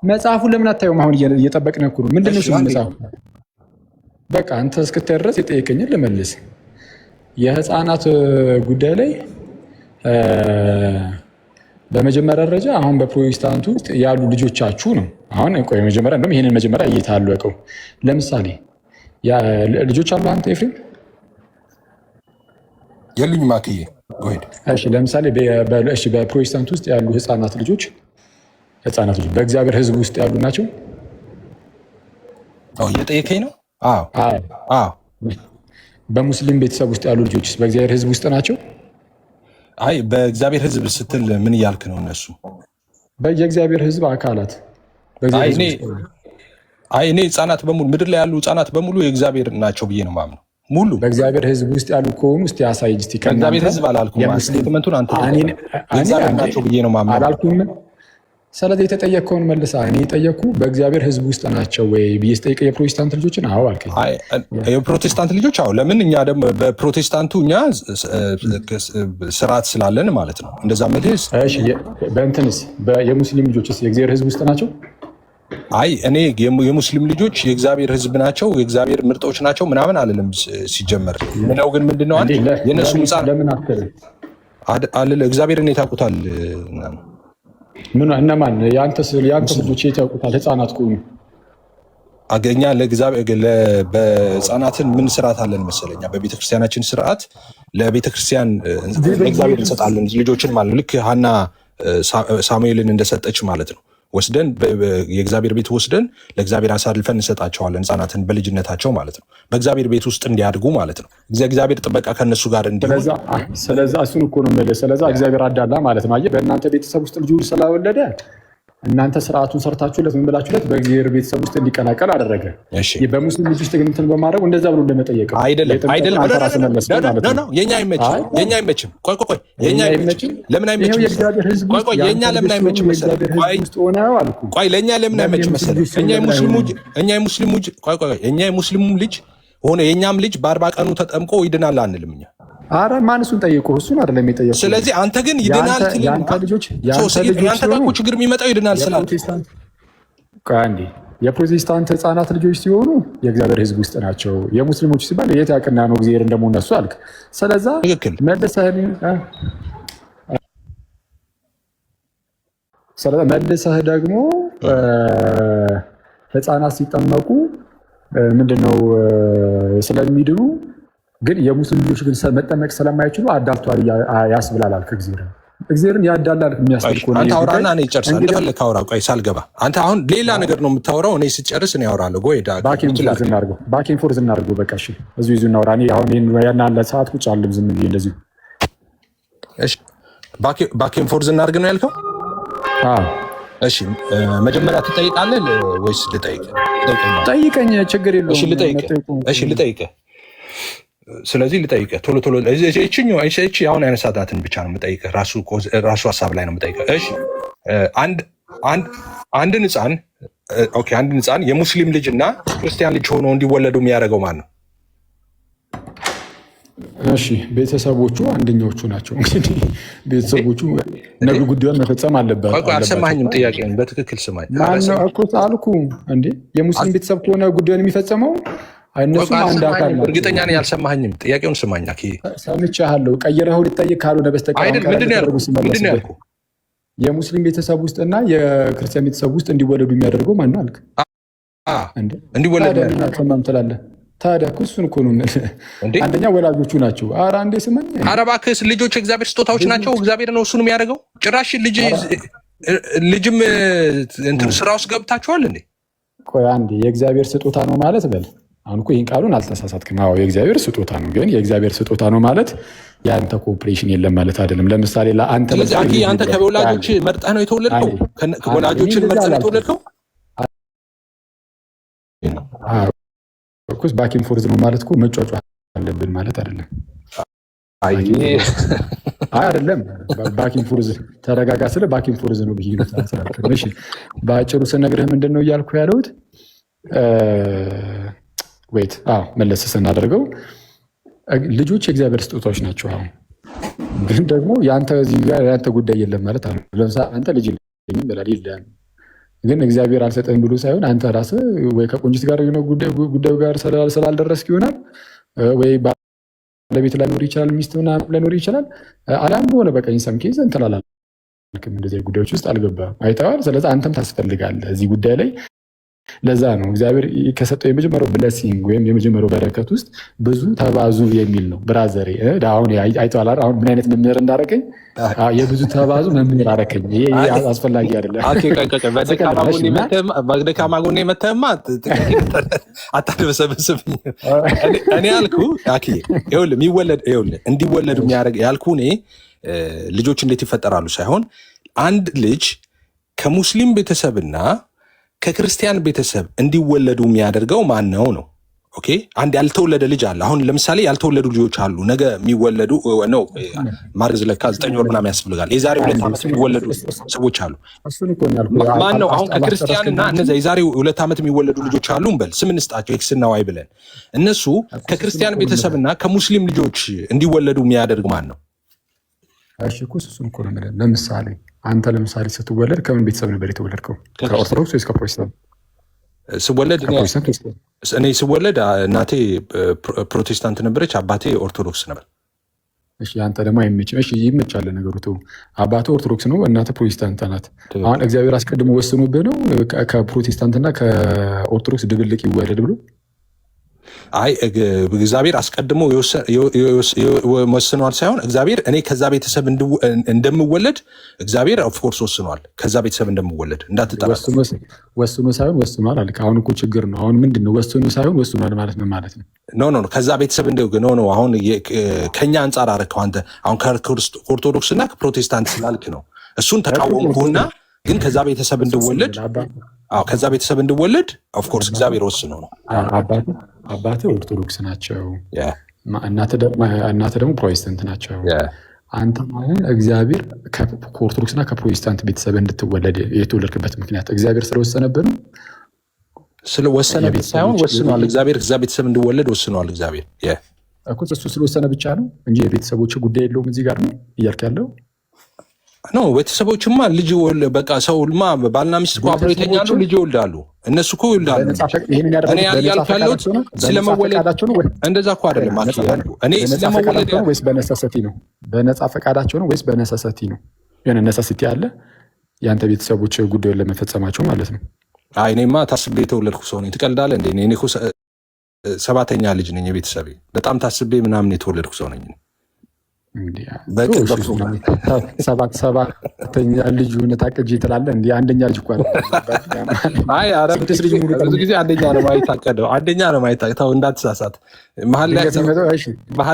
መጽሐፉን ለምን አታየውም? አሁን እየጠበቅን እኮ ነው። ምንድን ነው ስሙ መጽሐፉ? በቃ አንተ እስክታይ ድረስ የጠየቀኝን ልመልስ። የህፃናት ጉዳይ ላይ በመጀመሪያ ደረጃ አሁን በፕሮቴስታንቱ ውስጥ ያሉ ልጆቻችሁ ነው። አሁን ቆይ መጀመሪያ እንደውም ይሄንን መጀመሪያ እየታለቀው ለምሳሌ ልጆች አሉ አንተ ኤፍሬም? የሉኝም አክዬ። እሺ ለምሳሌ በፕሮቴስታንት ውስጥ ያሉ ህፃናት ልጆች በእግዚአብሔር ህዝብ ውስጥ ያሉ ናቸው? እየጠየቀኝ ነው? በሙስሊም ቤተሰብ ውስጥ ያሉ ልጆች በእግዚአብሔር ህዝብ ውስጥ ናቸው? በእግዚአብሔር ህዝብ ስትል ምን እያልክ ነው? እነሱ የእግዚአብሔር ህዝብ አካላት እኔ ህፃናት በሙሉ ምድር ላይ ያሉ ህፃናት በሙሉ የእግዚአብሔር ናቸው ብዬ ነው ማምነው። ሙሉ በእግዚአብሔር ህዝብ ውስጥ ያሉ ከሆኑ እስቲ አሳይ። ከእግዚአብሔር ህዝብ አላልኩም። ስቴትመንቱን አንተ የእግዚአብሔር ናቸው ብዬ ነው ማምነው አላልኩም። ስለዚህ የተጠየቅከውን መልሳ እኔ የጠየኩ በእግዚአብሔር ህዝብ ውስጥ ናቸው ወይ ብዬ ስጠይቅ የፕሮቴስታንት ልጆችን አልከኝ። የፕሮቴስታንት ልጆች ለምን እኛ ደግሞ በፕሮቴስታንቱ እኛ ስርዓት ስላለን ማለት ነው እንደዛ መልስ። በእንትንስ የሙስሊም ልጆችስ የእግዚአብሔር ህዝብ ውስጥ ናቸው? እኔ የሙስሊም ልጆች የእግዚአብሔር ህዝብ ናቸው የእግዚአብሔር ምርጦች ናቸው ምናምን አልልም። ሲጀመር ምነው ግን ምንድነው የእነሱ ለምን አልል እግዚአብሔርን የታውቁታል እነማን? የአንተ ልጆች የት ያውቁታል? ህፃናት ከሆኑ አገኛ በህፃናትን ምን ስርዓት አለን መሰለኛ? በቤተክርስቲያናችን ስርዓት ለቤተክርስቲያን እግዚአብሔር እንሰጣለን ልጆችን ማለት ልክ ሐና ሳሙኤልን እንደሰጠች ማለት ነው። ወስደን የእግዚአብሔር ቤት ወስደን ለእግዚአብሔር አሳልፈን እንሰጣቸዋለን ህፃናትን በልጅነታቸው ማለት ነው። በእግዚአብሔር ቤት ውስጥ እንዲያድጉ ማለት ነው። እግዚአብሔር ጥበቃ ከነሱ ጋር እንዲሆን። ስለዛ እሱን እኮ ነው የምልህ። ስለዛ እግዚአብሔር አዳላ ማለት ነው። አየህ በእናንተ ቤተሰብ ውስጥ ልጁ ስለወለደ እናንተ ስርዓቱን ሰርታችሁለት ምን ብላችሁለት በእግዚአብሔር ቤተሰብ ውስጥ እንዲቀላቀል አደረገ። በሙስሊም ልጅ ውስጥ ግን እንትን በማድረግ እንደዛ ብሎ እንደመጠየቅ አይደለም። የኛ አይመችም። ቆይ የኛ አይመችም። ለምን አይመችም? ቆይ የኛ ለምን አይመችም መሰለህ? ቆይ ለኛ ለምን አይመችም መሰለህ? እኛ የሙስሊሙ ልጅ ሆነ የኛም ልጅ በ40 ቀኑ ተጠምቆ ይድናል አንልም እኛ። አረ ማን እሱን ጠየቁ? እሱን አይደለም የጠየቁ። ስለዚህ አንተ ግን ይድናል ትልና ያንተ ጋር ችግር የሚመጣው ይድናል ስላልክ የፕሮቴስታንት ህፃናት ልጆች ሲሆኑ የእግዚአብሔር ህዝብ ውስጥ ናቸው። የሙስሊሞች ሲባል የት ያቅና ነው እግዚአብሔር ደግሞ እነሱ አልክ። ስለዛ ትክክል መልሰህ ደግሞ ህፃናት ሲጠመቁ ምንድነው ስለሚድኑ ግን የሙስሊም ልጆች ግን መጠመቅ ስለማይችሉ አዳልቷል ያስብላል አልክ። እግዚአብሔርን ያዳላል የሚያስብል ከሆነ አንተ አውራና እኔ ጨርሳለሁ። እንደፈለክ አውራ። ቆይ ሳልገባ አንተ አሁን ሌላ ነገር ነው የምታወራው። እኔ ስጨርስ እኔ አወራለሁ። ጎይዳ ባኬን ፎርዝ እናድርገው። በቃ እሺ፣ እዚሁ እናውራ። እኔ አሁን ያን አለ ሰዓት ቁጭ አለም ዝም ብዬ እንደዚሁ። እሺ፣ ባኬን ፎርዝ እናድርግ ነው ያልከው? አዎ። እሺ፣ መጀመሪያ ትጠይቃለህ ወይስ ልጠይቅ? ጠይቀኝ፣ ችግር የለውም። እሺ፣ ልጠይቅህ። ስለዚህ ልጠይቅህ ቶሎ እቺ አሁን ያነሳታትን ብቻ ነው የምጠይቅህ። ራሱ ሀሳብ ላይ ነው የምጠይቅህ። እሺ፣ አንድን ህፃን የሙስሊም ልጅ እና ክርስቲያን ልጅ ሆኖ እንዲወለዱ የሚያደርገው ማን ነው? እሺ፣ ቤተሰቦቹ አንደኛዎቹ ናቸው። እንግዲህ ቤተሰቦቹ ነገ ጉዳዩን መፈጸም አለባቸው። አልሰማኝም። ጥያቄን በትክክል ስማኝ። ማነው እኮ አልኩ እንዴ? የሙስሊም ቤተሰብ ከሆነ ጉዳዩን የሚፈጽመው እነሱም አንድ አካል ናቸው። እርግጠኛ ነኝ አልሰማኝም። ጥያቄውን ስማኝ። ሰምቻለሁ። ቀይረኸው ልጠይቅ ካልሆነ በስተቀር ምንድን ነው ያልኩህ? የሙስሊም ቤተሰብ ውስጥ እና የክርስቲያን ቤተሰብ ውስጥ እንዲወለዱ የሚያደርገው ማነው አልክ? እንዲወለዱ ትላለህ። ታዲያ እሱን እኮ ነው አንደኛ ወላጆቹ ናቸው። ኧረ አንዴ ስማኝ። ኧረ እባክህ ልጆች የእግዚአብሔር ስጦታዎች ናቸው። እግዚአብሔር ነው እሱን የሚያደርገው። ጭራሽ ልጅም ስራ ውስጥ ገብታችኋል እንዴ? ቆይ አንዴ የእግዚአብሔር ስጦታ ነው ማለት በል። አሁን እኮ ይህን ቃሉን አልተሳሳትክም። አዎ የእግዚአብሔር ስጦታ ነው፣ ግን የእግዚአብሔር ስጦታ ነው ማለት የአንተ ኮኦፕሬሽን የለም ማለት አይደለም። ለምሳሌ ለአንተ አንተ ከወላጆች መርጠህ ነው የተወለድከው? ወላጆችን መርጠህ ነው የተወለድከው? ባኪን ፎርዝ ነው ማለት እኮ መጫጫ አለብን ማለት አይደለም። አይደለም ባኪን ፎርዝ ተረጋጋ ስለ ባኪን ፎርዝ ነው ብዬ ነው። እሺ በአጭሩ ስነግርህ ምንድን ነው እያልኩ ያለሁት ወይት መለስ ስናደርገው ልጆች የእግዚአብሔር ስጦታዎች ናቸው። አሁን ግን ደግሞ የአንተ ጉዳይ የለም ማለት አለ። ለምሳሌ አንተ ልጅ የለኝም ብላል ይላል፣ ግን እግዚአብሔር አልሰጠህም ብሎ ሳይሆን አንተ ራስህ ወይ ከቆንጂት ጋር ጉዳዩ ጋር ስላልደረስክ ይሆናል፣ ወይ ባለቤት ላይኖር ይችላል፣ ሚስት ምናምን ላይኖር ይችላል። አላም በሆነ በቀኝ ሰምኬዝ እንትን አላልክም፣ እንደዚህ ጉዳዮች ውስጥ አልገባም፣ አይተዋል። ስለዚህ አንተም ታስፈልጋለህ እዚህ ጉዳይ ላይ። ለዛ ነው እግዚአብሔር ከሰጠው የመጀመሪያው ብለሲንግ ወይም የመጀመሪያው በረከት ውስጥ ብዙ ተባዙ የሚል ነው። ብራዘሬ አሁን አይተዋል። አሁን ምን አይነት መምህር እንዳረከኝ፣ የብዙ ተባዙ መምህር አረከኝ። ይሄ አስፈላጊ አይደለም። በደካማ ጎኔ መተህማ አታድበሰብስብኝ። እኔ ያልኩህ እንዲወለዱ የሚያደርግ ያልኩህ እኔ ልጆች እንዴት ይፈጠራሉ ሳይሆን አንድ ልጅ ከሙስሊም ቤተሰብና ከክርስቲያን ቤተሰብ እንዲወለዱ የሚያደርገው ማን ነው ነው? ኦኬ፣ አንድ ያልተወለደ ልጅ አለ። አሁን ለምሳሌ ያልተወለዱ ልጆች አሉ፣ ነገ የሚወለዱ ነው። ማርገዝ ለካ 9 ወር ምናምን ያስፈልጋል። የዛሬ 2 ዓመት የሚወለዱ ሰዎች አሉ። ማን ነው? አሁን ከክርስቲያንና እነዚያ የዛሬ 2 ዓመት የሚወለዱ ልጆች አሉ እንበል፣ ስም እንስጣቸው ኤክስ እና ዋይ ብለን። እነሱ ከክርስቲያን ቤተሰብና ከሙስሊም ልጆች እንዲወለዱ የሚያደርግ ማን ነው? እሺ እኮ እሱን እኮ ነው የምልህ። ለምሳሌ አንተ ስትወለድ ከምን ቤተሰብ ነበር የተወለድከው? ከኦርቶዶክስ ወይስ ከፕሮቴስታንት? እኔ ስወለድ እናቴ ፕሮቴስታንት ነበረች፣ አባቴ ኦርቶዶክስ ነበር። እሺ አንተ ደግሞ አይመችም። እሺ ይመቻል ነገሩ። ተው አባቴ ኦርቶዶክስ ነው፣ እናቴ ፕሮቴስታንት ናት። አሁን እግዚአብሔር አስቀድሞ ወስኖብህ ነው ከፕሮቴስታንትና ከኦርቶዶክስ ድብልቅ ይወለድ ብሎ? አይ እግዚአብሔር አስቀድሞ ወስኗል ሳይሆን እግዚአብሔር እኔ ከዛ ቤተሰብ እንደምወለድ እግዚአብሔር ኦፍኮርስ ወስኗል። ከዛ ቤተሰብ እንደምወለድ እንዳትጠራ። ወስኖ ሳይሆን ወስኗል አልክ። አሁን እኮ ችግር ነው። አሁን ምንድን ነው ወስኖ ሳይሆን ወስኗል ማለት ነው ማለት ነው? ኖ ከዛ ቤተሰብ ኖ አሁን ከኛ አንጻር አደረከው አንተ። አሁን ከኦርቶዶክስ እና ከፕሮቴስታንት ስላልክ ነው እሱን ተቃወምኩና፣ ግን ከዛ ቤተሰብ እንድወለድ ከዛ ቤተሰብ እንድወለድ ኦፍኮርስ እግዚአብሔር ወስኖ ነው። አባትህ ኦርቶዶክስ ናቸው፣ እናትህ ደግሞ ፕሮቴስታንት ናቸው። አንተ አሁን እግዚአብሔር ከኦርቶዶክስና ከፕሮቴስታንት ቤተሰብ እንድትወለድ የተወለድክበት ምክንያት እግዚአብሔር ስለወሰነብህ ነው? ስለወሰነብህ ሳይሆን ወስኗል። እግዚአብሔር ከዛ ቤተሰብ እንድወለድ ወስኗል። እግዚአብሔር እሱ ስለወሰነ ብቻ ነው እንጂ የቤተሰቦች ጉዳይ የለውም። እዚህ ጋር ነው እያልክ ያለው። ነው ቤተሰቦችማ ልጅ በቃ ሰውማ ባልና ሚስት እኮ አብረው ይተኛሉ፣ ልጅ ይወልዳሉ። እነሱ እኮ ይወልዳሉ። እኔ ያልኩ ያለሁት ስለመወለዳቸው ነው። እንደዛ እኮ አይደለም ያልኩ እኔ ስለመወለድ ወይስ በነሰሰቲ ነው? በነጻ ፈቃዳቸው ነው ወይስ በነሰሰቲ ነው? የሆነ ነሰሰቲ አለ የአንተ ቤተሰቦች ጉዳዩን ለመፈጸማቸው ማለት ነው። አይ እኔማ ታስቤ የተወለድኩ ሰው ነኝ። ትቀልዳለህ እንዴ? እኔ እኮ 7ኛ ልጅ ነኝ። የቤተሰቤ በጣም ታስቤ ምናምን የተወለድኩ ሰው ነኝ። ሰባተኛ ልጅ ሆነ ታቅጄ ትላለህ እንዴ? አንደኛ ልጅ እኮ አይ ኧረ ብዙ ጊዜ አንደኛ ነው የማይታቀደው። አንደኛ ነው የማይታቀደው። እንዳትሳሳት። መሀል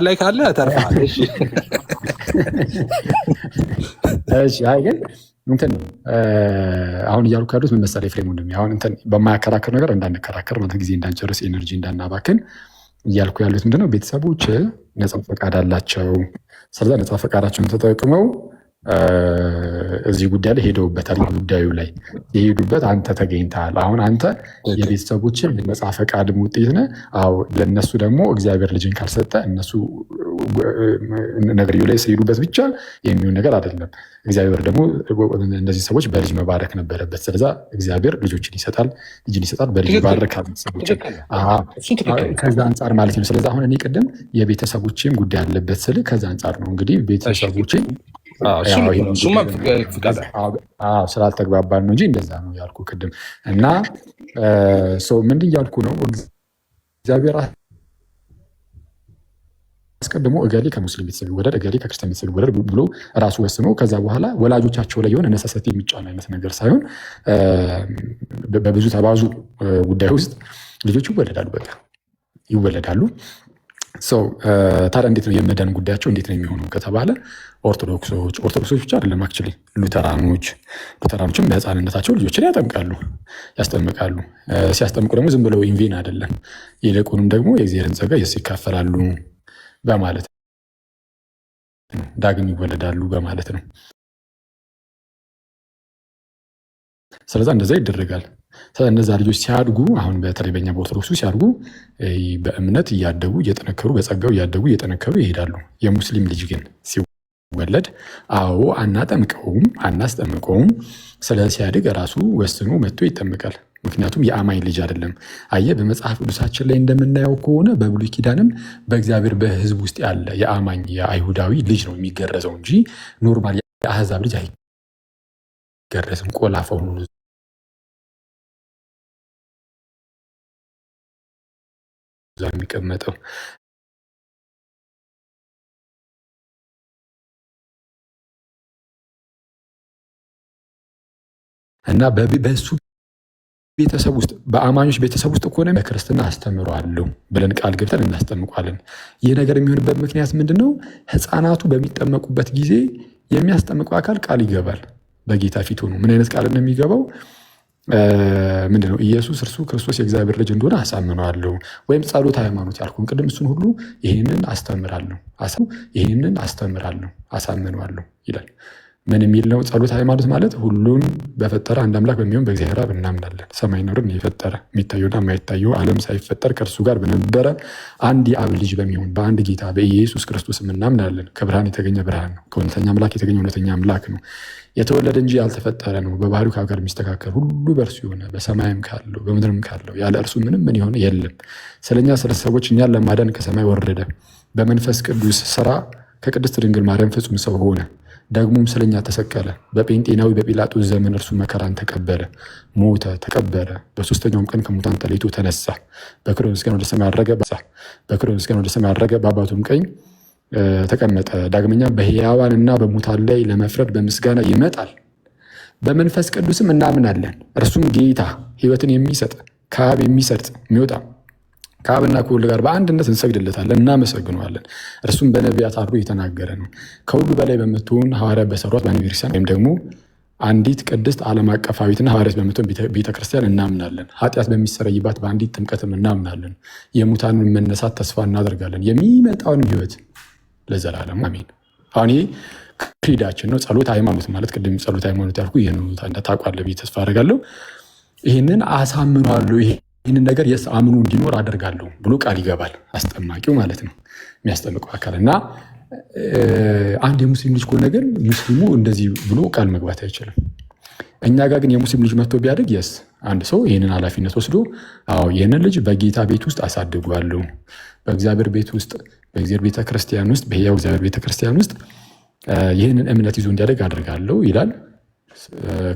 ላይ ካለ ተርፋል። እሺ እሺ። አይ ግን እንትን ነው አሁን እያልኩ ያሉት ምን መሰለህ ኤፍሬም ወንድሜ፣ አሁን እንትን በማያከራክር ነገር እንዳንከራከር ማለት ጊዜ እንዳንጨርስ ኤነርጂ እንዳናባክን እያልኩ ያሉት ምንድነው፣ ቤተሰቦች ነጻ ፈቃድ አላቸው። ስለዛ ነጻ ፈቃዳቸውን ተጠቅመው እዚህ ጉዳይ ላይ ሄደውበታል። ጉዳዩ ላይ የሄዱበት አንተ ተገኝተሃል። አሁን አንተ የቤተሰቦችን ነጻ ፈቃድም ውጤት ነህ። አዎ ለእነሱ ደግሞ እግዚአብሔር ልጅን ካልሰጠ እነሱ ነገርዩ ላይ ሲሄዱበት ብቻ የሚሆን ነገር አይደለም። እግዚአብሔር ደግሞ እነዚህ ሰዎች በልጅ መባረክ ነበረበት። ስለዛ እግዚአብሔር ልጆችን ይሰጣል፣ ልጅን ይሰጣል፣ በልጅ ይባርካል ቤተሰቦችን። ከዛ አንጻር ማለት ነው። ስለዚ አሁን እኔ ቅድም የቤተሰቦችም ጉዳይ አለበት ስል ከዛ አንጻር ነው እንግዲህ ቤተሰቦችን ስላልተግባባን ነው እንጂ እንደዛ ነው ያልኩ ቅድም። እና ምንድን ያልኩ ነው እግዚአብሔር አስቀድሞ እገሌ ከሙስሊም ቤተሰብ ይወለድ እገሌ ከክርስቲያን ቤተሰብ ይወለድ ብሎ ራሱ ወስኖ ከዛ በኋላ ወላጆቻቸው ላይ የሆነ ነሰሰት የሚጫን አይነት ነገር ሳይሆን በብዙ ተባዙ ጉዳይ ውስጥ ልጆች ይወለዳሉ። በቃ ይወለዳሉ። ታዲያ እንዴት ነው የመዳን ጉዳያቸው እንዴት ነው የሚሆነው ከተባለ ኦርቶዶክሶች ብቻ አይደለም አክቹዋሊ ሉተራኖችም በህፃንነታቸው ልጆችን ያስጠምቃሉ። ሲያስጠምቁ ደግሞ ዝም ብለው ኢንቬን አይደለም፣ ይልቁንም ደግሞ የእግዚአብሔርን ጸጋ ይካፈላሉ በማለት ነው። ዳግም ይወለዳሉ በማለት ነው። ስለዛ እንደዛ ይደረጋል። እነዛ ልጆች ሲያድጉ አሁን በተለይ በኛ በኦርቶዶክሱ ሲያድጉ በእምነት እያደጉ እየጠነከሩ በጸጋው እያደጉ እየጠነከሩ ይሄዳሉ። የሙስሊም ልጅ ግን ሲወለድ አዎ አናስጠምቀውም። ስለ ሲያድግ ራሱ ወስኖ መጥቶ ይጠምቃል። ምክንያቱም የአማኝ ልጅ አይደለም። አየህ በመጽሐፍ ቅዱሳችን ላይ እንደምናየው ከሆነ በብሉይ ኪዳንም በእግዚአብሔር በሕዝብ ውስጥ ያለ የአማኝ የአይሁዳዊ ልጅ ነው የሚገረዘው እንጂ ኖርማል የአህዛብ ልጅ አይገረዝም። ቆላፋው ነው የሚቀመጠው። እና በሱ ቤተሰብ ውስጥ በአማኞች ቤተሰብ ውስጥ ከሆነ በክርስትና አስተምረዋለሁ ብለን ቃል ገብተን እናስጠምቋለን። ይህ ነገር የሚሆንበት ምክንያት ምንድነው? ህፃናቱ በሚጠመቁበት ጊዜ የሚያስጠምቀው አካል ቃል ይገባል በጌታ ፊት ሆኖ። ምን አይነት ቃል ነው የሚገባው? ምንድነው? ኢየሱስ እርሱ ክርስቶስ የእግዚአብሔር ልጅ እንደሆነ አሳምነዋለሁ፣ ወይም ጸሎት ሃይማኖት ያልኩን ቅድም እሱን ሁሉ ይህንን አስተምራለሁ አሳምነዋለሁ ይላል። ምን የሚል ነው? ጸሎት ሃይማኖት ማለት ሁሉን በፈጠረ አንድ አምላክ በሚሆን በእግዚአብሔር አብ እናምናለን። ሰማይና ምድርን የፈጠረ የሚታየውና የማይታየው ዓለም ሳይፈጠር ከእርሱ ጋር በነበረ አንድ የአብ ልጅ በሚሆን በአንድ ጌታ በኢየሱስ ክርስቶስ እናምናለን። ከብርሃን የተገኘ ብርሃን ነው፣ ከእውነተኛ አምላክ የተገኘ እውነተኛ አምላክ ነው። የተወለደ እንጂ ያልተፈጠረ ነው። በባህሪው ከአብ ጋር የሚስተካከል ሁሉ በእርሱ የሆነ በሰማይም ካለው በምድርም ካለው ያለ እርሱ ምንም ምን የሆነ የለም። ስለኛ ስለ ሰዎች እኛን ለማዳን ከሰማይ ወረደ። በመንፈስ ቅዱስ ስራ ከቅድስት ድንግል ማርያም ፍጹም ሰው ሆነ። ደግሞም ስለኛ ተሰቀለ። በጴንጤናዊ በጲላጦስ ዘመን እርሱ መከራን ተቀበለ፣ ሞተ፣ ተቀበረ። በሶስተኛውም ቀን ከሙታን ተለይቶ ተነሳ። በክብር ምስጋና ወደ ሰማይ አረገ፣ በአባቱም ቀኝ ተቀመጠ። ዳግመኛ በሕያዋን እና በሙታን ላይ ለመፍረድ በምስጋና ይመጣል። በመንፈስ ቅዱስም እናምናለን። እርሱም ጌታ ሕይወትን የሚሰጥ ከአብ የሚሰርጥ የሚወጣ ከአብና ከወልድ ጋር በአንድነት እንሰግድለታለን፣ እናመሰግነዋለን። እርሱም በነቢያት አድሮ የተናገረ ነው። ከሁሉ በላይ በምትሆን ሐዋርያት በሰሯት በአንድ ቤተክርስቲያን ወይም ደግሞ አንዲት ቅድስት ዓለም አቀፋዊትና ሐዋርያት በምትሆን ቤተክርስቲያን እናምናለን። ኃጢአት በሚሰረይባት በአንዲት ጥምቀትም እናምናለን። የሙታንን መነሳት ተስፋ እናደርጋለን፣ የሚመጣውን ሕይወት ለዘላለም አሜን። አሁን ይህ ክሪዳችን ነው። ጸሎት ሃይማኖት ማለት ቅድም ጸሎት ሃይማኖት ያልኩ ይህ ነው። ታውቃለህ ብዬ ተስፋ አደርጋለሁ። ይህንን አሳምኗለሁ፣ ይህንን ነገር አምኖ እንዲኖር አደርጋለሁ ብሎ ቃል ይገባል። አስጠማቂው ማለት ነው፣ የሚያስጠምቀው አካል እና አንድ የሙስሊም ልጅ ከሆነ ግን ሙስሊሙ እንደዚህ ብሎ ቃል መግባት አይችልም። እኛ ጋር ግን የሙስሊም ልጅ መጥቶ ቢያድግ የስ አንድ ሰው ይህንን ኃላፊነት ወስዶ አዎ ይህንን ልጅ በጌታ ቤት ውስጥ አሳድጓለሁ፣ በእግዚአብሔር ቤት ውስጥ በእግዚአብሔር ቤተክርስቲያን ውስጥ በሕያው እግዚአብሔር ቤተክርስቲያን ውስጥ ይህንን እምነት ይዞ እንዲያደግ አድርጋለሁ ይላል።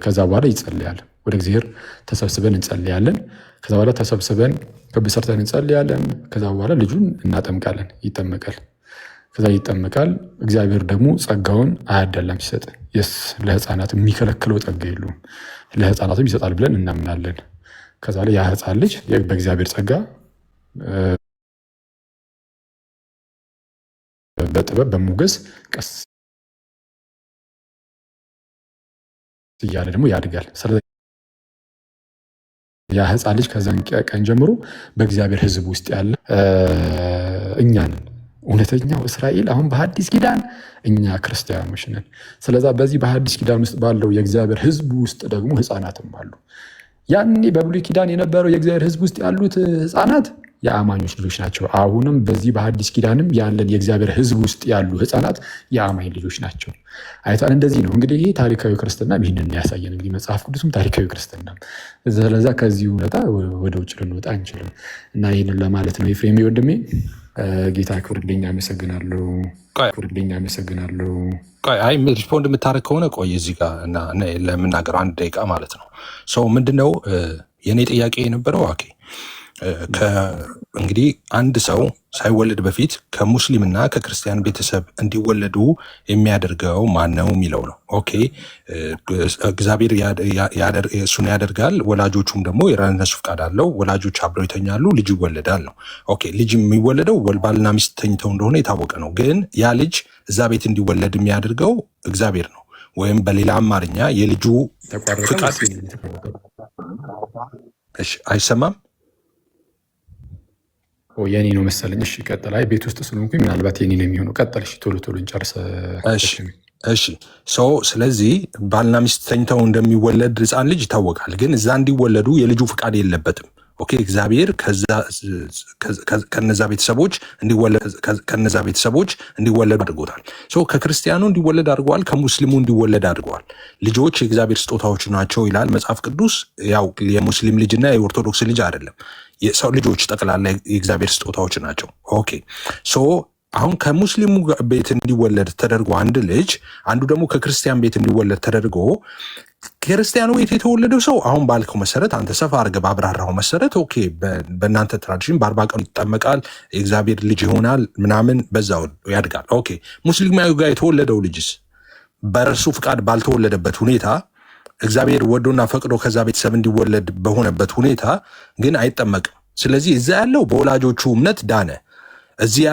ከዛ በኋላ ይጸልያል። ወደ እግዚአብሔር ተሰብስበን እንጸልያለን። ከዛ በኋላ ተሰብስበን ክብ ሰርተን እንጸልያለን። ከዛ በኋላ ልጁን እናጠምቃለን፣ ይጠመቃል። ከዛ ይጠመቃል። እግዚአብሔር ደግሞ ጸጋውን አያዳላም ሲሰጥ፣ የስ ለህፃናት የሚከለክለው ጸጋ የለውም፣ ለህፃናትም ይሰጣል ብለን እናምናለን። ከዛ ላይ ያ ህፃን ልጅ በእግዚአብሔር ጸጋ በጥበብ በሞገስ ቀስ እያለ ደግሞ ያድጋል። ስለዚህ ያ ህፃን ልጅ ከዛን ቀን ጀምሮ በእግዚአብሔር ሕዝብ ውስጥ ያለ እኛ ነን። እውነተኛው እስራኤል አሁን በሐዲስ ኪዳን እኛ ክርስቲያኖች ነን። ስለዛ በዚህ በሐዲስ ኪዳን ውስጥ ባለው የእግዚአብሔር ሕዝብ ውስጥ ደግሞ ህፃናትም አሉ። ያኔ በብሉይ ኪዳን የነበረው የእግዚአብሔር ሕዝብ ውስጥ ያሉት ህፃናት የአማኞች ልጆች ናቸው። አሁንም በዚህ በሐዲስ ኪዳንም ያለን የእግዚአብሔር ሕዝብ ውስጥ ያሉ ህፃናት የአማኝ ልጆች ናቸው። አይታል። እንደዚህ ነው እንግዲህ ይህ ታሪካዊ ክርስትና ይህንን ያሳየን። እንግዲህ መጽሐፍ ቅዱስም ታሪካዊ ክርስትና። ስለዛ ከዚህ እውነታ ወደ ውጭ ልንወጣ አንችልም እና ይህንን ለማለት ነው። ኤፍሬም ወንድሜ ጌታ ክብርልኝ፣ አመሰግናለሁ። አይ ሪስፖንድ የምታደርግ ከሆነ ቆይ እዚህ ጋር እና ለምናገረው 1 ደቂቃ ማለት ነው። ሰው ምንድነው የእኔ ጥያቄ የነበረው ኦኬ እንግዲህ አንድ ሰው ሳይወለድ በፊት ከሙስሊምና ከክርስቲያን ቤተሰብ እንዲወለዱ የሚያደርገው ማን ነው የሚለው ነው። ኦኬ እግዚአብሔር እሱን ያደርጋል። ወላጆቹም ደግሞ የራነሱ ፍቃድ አለው። ወላጆች አብረው ይተኛሉ፣ ልጅ ይወለዳል ነው። ኦኬ ልጅ የሚወለደው ባልና ሚስት ተኝተው እንደሆነ የታወቀ ነው። ግን ያ ልጅ እዛ ቤት እንዲወለድ የሚያደርገው እግዚአብሔር ነው። ወይም በሌላ አማርኛ የልጁ ፍቃድ። አይሰማም? የኔ ነው መሰለኝ። እሺ ቀጥል። አይ ቤት ውስጥ ስለሆንኩኝ ምናልባት የኔ ነው የሚሆነው። ቀጥል። እሺ ቶሎ እንጨርስ። እሺ ስለዚህ ባልና ሚስት ተኝተው እንደሚወለድ ህፃን ልጅ ይታወቃል። ግን እዛ እንዲወለዱ የልጁ ፍቃድ የለበትም። ኦኬ እግዚአብሔር ከነዛ ቤተሰቦች እንዲወለዱ አድርጎታል። ከክርስቲያኑ እንዲወለድ አድርገዋል፣ ከሙስሊሙ እንዲወለድ አድርገዋል። ልጆች የእግዚአብሔር ስጦታዎች ናቸው ይላል መጽሐፍ ቅዱስ። ያው የሙስሊም ልጅና የኦርቶዶክስ ልጅ አይደለም። የሰው ልጆች ጠቅላላ የእግዚአብሔር ስጦታዎች ናቸው። ኦኬ አሁን ከሙስሊሙ ቤት እንዲወለድ ተደርጎ አንዱ ደግሞ ከክርስቲያን ቤት እንዲወለድ ተደርጎ ክርስቲያኑ ቤት የተወለደው ሰው አሁን ባልከው መሰረት አንተ ሰፋ አድርገህ ባብራራው መሰረት ኦኬ በእናንተ ትራዲሽን በ40 ቀኑ ይጠመቃል፣ የእግዚአብሔር ልጅ ይሆናል ምናምን፣ በዛው ያድጋል። ኦኬ ሙስሊማዊ ጋር የተወለደው ልጅስ በእርሱ ፍቃድ ባልተወለደበት ሁኔታ እግዚአብሔር ወዶና ፈቅዶ ከዛ ቤተሰብ እንዲወለድ በሆነበት ሁኔታ ግን አይጠመቅም። ስለዚህ እዛ ያለው በወላጆቹ እምነት ዳነ። እዚህ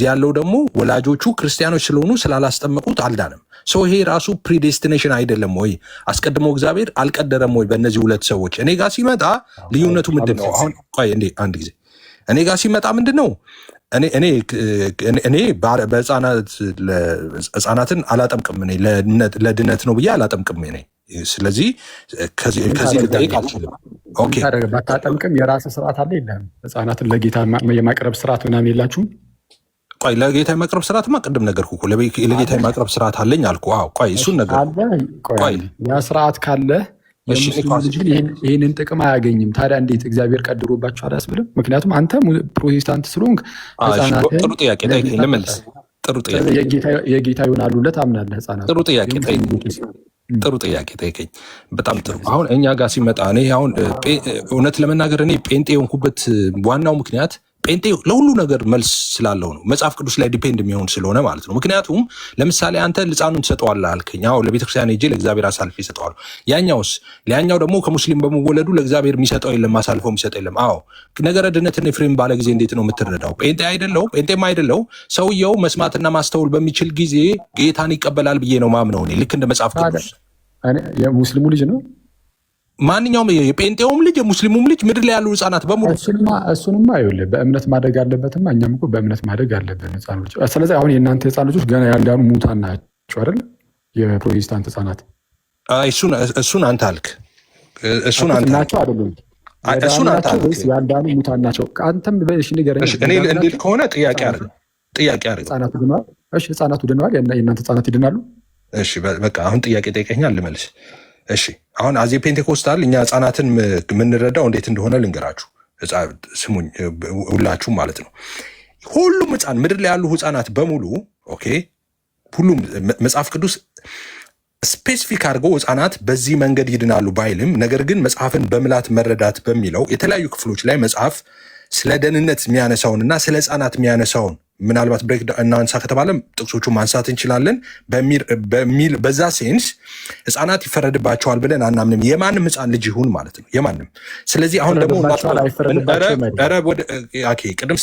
ያለው ደግሞ ወላጆቹ ክርስቲያኖች ስለሆኑ ስላላስጠመቁት አልዳንም። ይሄ ራሱ ፕሪዴስቲኔሽን አይደለም ወይ? አስቀድሞ እግዚአብሔር አልቀደረም ወይ? በእነዚህ ሁለት ሰዎች እኔ ጋር ሲመጣ ልዩነቱ ምንድን ነው? አሁን ቆይ አንድ ጊዜ እኔ ጋር ሲመጣ ምንድን ነው? እኔ ህፃናትን አላጠምቅም። እኔ ለድነት ነው ብዬ አላጠምቅም። እኔ ስለዚህ ከዚህ ልጠይቅ አልችልም። ባታጠምቅም የራስህ ስርዓት አለ የለህም? ህፃናትን ለጌታ የማቅረብ ስርዓት ምናምን የላችሁም? ቆይ ለጌታ የማቅረብ ስርዓትማ ቅድም ነገርኩህ እኮ ለጌታ የማቅረብ ስርዓት አለኝ አልኩህ። ቆይ እሱን ነገር ያ ስርዓት ካለ የሙስሊም ልጅ ግን ይህንን ጥቅም አያገኝም። ታዲያ እንዴት እግዚአብሔር ቀድሮባቸው አላስብልም? ምክንያቱም አንተ ፕሮቴስታንት ስለሆንክ ህፃናትን ጥሩ ጥያቄ ጠይቀኝ ልመልስ። ጥሩ ጥያቄ የጌታ ይሆናሉለት አምናለህ? ህፃናት ጥሩ ጥያቄ ጠይቀኝ። በጣም ጥሩ። አሁን እኛ ጋር ሲመጣ እኔ አሁን እውነት ለመናገር እኔ ጴንጤ የሆንኩበት ዋናው ምክንያት ጴንጤ ለሁሉ ነገር መልስ ስላለው ነው። መጽሐፍ ቅዱስ ላይ ዲፔንድ የሚሆን ስለሆነ ማለት ነው። ምክንያቱም ለምሳሌ አንተ ልፃኑን ትሰጠዋለህ አልከኝ። ለቤተክርስቲያን ሄጄ ለእግዚአብሔር አሳልፌ ይሰጠዋል። ሊያኛው ደግሞ ከሙስሊም በመወለዱ ለእግዚአብሔር የሚሰጠው የለም፣ አሳልፈው የሚሰጠው የለም። ነገረ ድነትን ኤፍሬም ባለ ጊዜ እንዴት ነው የምትረዳው? ጴንጤም አይደለው ሰውየው መስማትና ማስተውል በሚችል ጊዜ ጌታን ይቀበላል ብዬ ነው ማምነው እኔ። ልክ እንደ መጽሐፍ ቅዱስ የሙስሊሙ ልጅ ነው ማንኛውም የጴንጤውም ልጅ የሙስሊሙም ልጅ ምድር ላይ ያሉ ህፃናት በሙሉ እሱንማ ይኸውልህ በእምነት ማደግ አለበትማ። እኛም እኮ በእምነት ማደግ አለብን ህፃኖች። ስለዚህ አሁን የእናንተ ህፃን ልጆች ገና ያልዳኑ ሙታን ናቸው አይደል? የፕሮቴስታንት ህፃናት እሱን አንተ አልክ። እሱን አንተ ናቸው አይደሉም? እሱን አንተ አልክ። ያልዳኑ ሙታን ናቸው። አንተም በእሺ ንገረኝ። እኔ እንዴት ከሆነ ጥያቄ አይደለም ጥያቄ አድርገው። ህጻናቱ ድነዋል። እሺ ህጻናቱ ድነዋል። የእናንተ ህጻናት ይድናሉ? እሺ በቃ አሁን ጥያቄ ጠይቀኛል ልመልስ። እሺ አሁን አዜ ፔንቴኮስታል እኛ ህጻናትን የምንረዳው እንዴት እንደሆነ ልንገራችሁ። ስሙኝ ሁላችሁም ማለት ነው። ሁሉም ህጻን ምድር ላይ ያሉ ህጻናት በሙሉ ኦኬ፣ ሁሉም መጽሐፍ ቅዱስ ስፔሲፊክ አድርገው ህጻናት በዚህ መንገድ ይድናሉ ባይልም፣ ነገር ግን መጽሐፍን በምላት መረዳት በሚለው የተለያዩ ክፍሎች ላይ መጽሐፍ ስለ ደህንነት የሚያነሳውንና ስለ ህጻናት የሚያነሳውን ምናልባት ብሬክ እናንሳ ከተባለም ጥቅሶቹ ማንሳት እንችላለን። በሚል በዛ ሴንስ ህጻናት ይፈረድባቸዋል ብለን አናምንም። የማንም ህጻን ልጅ ይሁን ማለት ነው የማንም። ስለዚህ አሁን ደግሞ ቅድም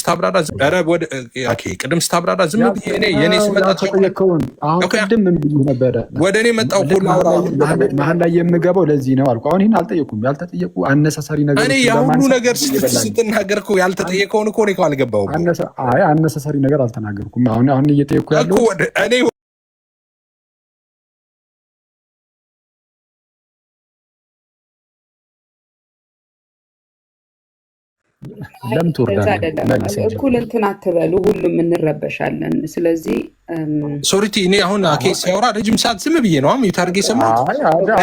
ስታብራራ ዝም የኔ ስመጣ ወደ እኔ መጣው መሀል ላይ የምገባው ለዚህ ነው አልኩ። አሁን ይህን አልጠየኩም። ያልተጠየቁ አነሳሳሪ ነገር እኔ የሁሉ ነገር ስትናገር እኮ ያልተጠየቀውን እኮ እኔ አልገባሁም። አነሳሳሪ ነገር አልተናገርኩም። አሁን እየጠየኩ ያለው እኔ ለምን ትወርዳለህ? እኩል እንትን አትበሉ፣ ሁሉም እንረበሻለን። ስለዚህ ሶሪቲ እኔ አሁን አኬ ሲያወራ ረጅም ሰዓት ዝም ብዬ ነው ሚዩት አድርጌ የሰማሁት።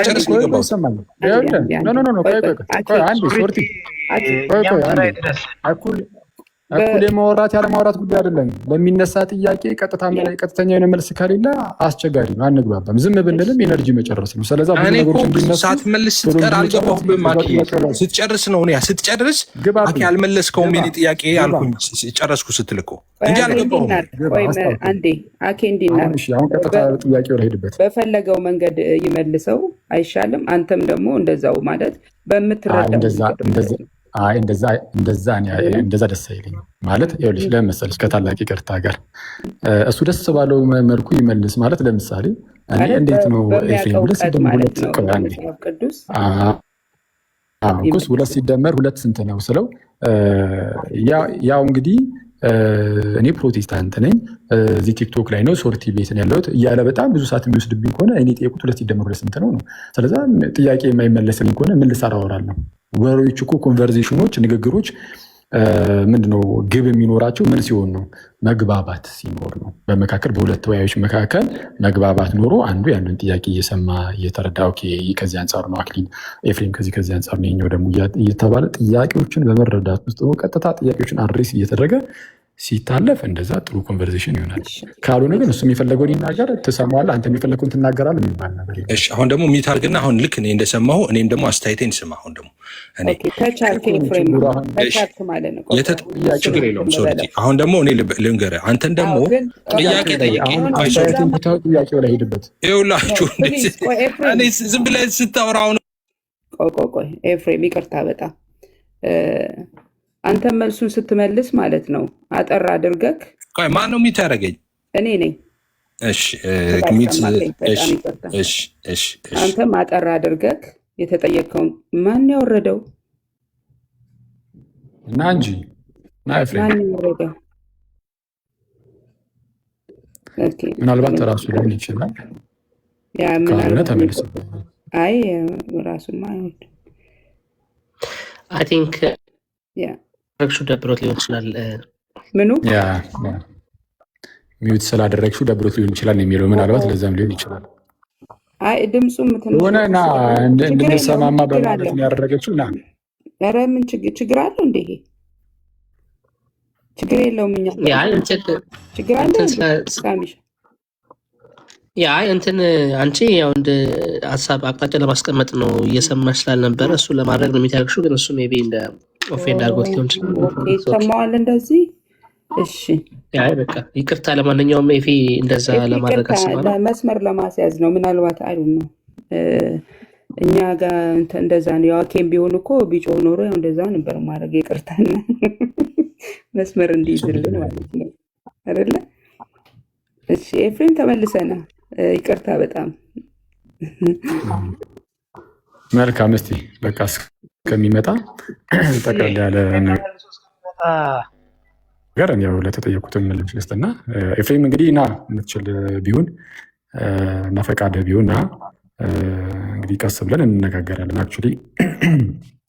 ጨርስ ነው የገባሁት። እኩል የማውራት ያለማውራት ጉዳይ አይደለም። ለሚነሳ ጥያቄ ቀጥተኛ የሆነ መልስ ከሌለ አስቸጋሪ ነው፣ አንግባባም። ዝም ብንልም ኤነርጂ መጨረስ ነው። ስለዚህ ብዙ ነገሮች እንዲነሱ ሳትመልስ ስትቀር አልገባሁም። ስትጨርስ ነው ስትጨርስ አኬ አልመለስከውም የኔ ጥያቄ አልኩኝ ጨረስኩ ስትል እኮ እንጂ አልገባሁም። አንዴ አኬ እንዲናር አሁን ቀጥታ ጥያቄው ላይ ሄድበት በፈለገው መንገድ ይመልሰው አይሻልም? አንተም ደግሞ እንደዛው ማለት በምትረዳው እንደዛ ደስ አይለኝም። ማለት ይኸውልሽ ለምን መሰለሽ ከታላቅ ይቅርታ ጋር እሱ ደስ ባለው መልኩ ይመልስ ማለት ለምሳሌ እኔ እንዴት ነው ኤፍሬም ሁለት ሲደመር ሁለት ስንት ነው ስለው ያው እንግዲህ እኔ ፕሮቴስታንት ነኝ እዚህ ቲክቶክ ላይ ነው ሶርቲ ቤት ነው ያለሁት እያለ በጣም ብዙ ሰዓት የሚወስድብኝ ከሆነ እኔ ጠየቁት ሁለት ሲደመር ሁለት ስንት ነው ነው። ስለዛ ጥያቄ የማይመለስልኝ ከሆነ ምን ልሰራ አወራለሁ? ወሬዎች እኮ ኮንቨርሴሽኖች፣ ንግግሮች ምንድነው ግብ የሚኖራቸው ምን ሲሆን ነው? መግባባት ሲኖር ነው። በመካከል በሁለት ተወያዮች መካከል መግባባት ኖሮ አንዱ ያንን ጥያቄ እየሰማ እየተረዳ ኦኬ ከዚህ አንጻር ነው አክሊል ኤፍሬም ከዚህ አንጻር ነው የኛው ደግሞ እየተባለ ጥያቄዎችን በመረዳት ውስጥ ቀጥታ ጥያቄዎችን አድሬስ እየተደረገ ሲታለፍ እንደዛ ጥሩ ኮንቨርሴሽን ይሆናል። ካልሆነ ግን እሱ የሚፈለገውን ይናገር፣ ትሰማዋለህ፣ አንተ የሚፈለገውን ትናገራለህ የሚባል ነገር የለም። እሺ አሁን ደግሞ ሚት አድርግና አሁን ልክ እኔ እንደሰማሁ እኔም ደግሞ አስተያየቴን ስማ። አሁን ደግሞ ችግር የለውም ሶሪ። አሁን ደግሞ እኔ ልንገርህ፣ አንተን ደግሞ ጥያቄ ጠይቄው ላይ ሄድበት ይኸውላችሁ እኔ ዝም ብለህ ስታወራ አሁን ቆይ ኤፍሬም ይቅርታ በጣም አንተ መልሱን ስትመልስ ማለት ነው አጠር አድርገህ ማን ነው ሚት ያደረገኝ? እኔ ነኝ። አንተም አጠር አድርገህ የተጠየቀውን ማን ያወረደው እና እንጂ ማን ያወረደው ምናልባት ራሱ ሊሆን ይችላል። ካልሆነ ተመልሶ አይ ራሱማ አይ ቲንክ ረግሹ ደብሮት ሊሆን ይችላል። ምኑ ሚዩት ስላደረግሽው ደብሮት ሊሆን ይችላል የሚለው ምናልባት ለዛም ሊሆን ይችላል። አይ ድምፁም ሆነና እንድንሰማማ በማለት ነው ያደረገችው። ና ኧረ ምን ችግር አለው እንዴ? ይሄ ችግር የለውም። እኛ ችግር አለ እንትን አንቺ ያው እንደ ሀሳብ አቅጣጫ ለማስቀመጥ ነው እየሰማሽ ስላልነበረ እሱ ለማድረግ ነው የሚታገሹ። ግን እሱ ሜይ ቢ እንደ ኦፌንድ አድርጎት ሊሆን ይችላል። ይሰማዋል እንደዚህ። እሺ በቃ ይቅርታ። ለማንኛውም ኤፊ እንደዛ ለማድረግ አስባለሁ፣ መስመር ለማስያዝ ነው ምናልባት አይሉ ነው እኛ ጋር እንደዛ ነው። ያው ኬም ቢሆን እኮ ቢጮህ ኖሮ ያው እንደዛ ነበር ማድረግ። ይቅርታና መስመር እንዲይዝልን ማለት ነው አይደለ? እሺ ኤፍሬም ተመልሰና ይቅርታ በጣም መልካም። እስቲ በቃ እስከሚመጣ ጠቅላላ ያለ ነገር ያው ለተጠየቁትን መልስ ልስጥና ኤፍሬም እንግዲህ ና የምትችል ቢሆን እና ፈቃደ ቢሆን ና እንግዲህ ቀስ ብለን እንነጋገራለን። አክቹዋሊ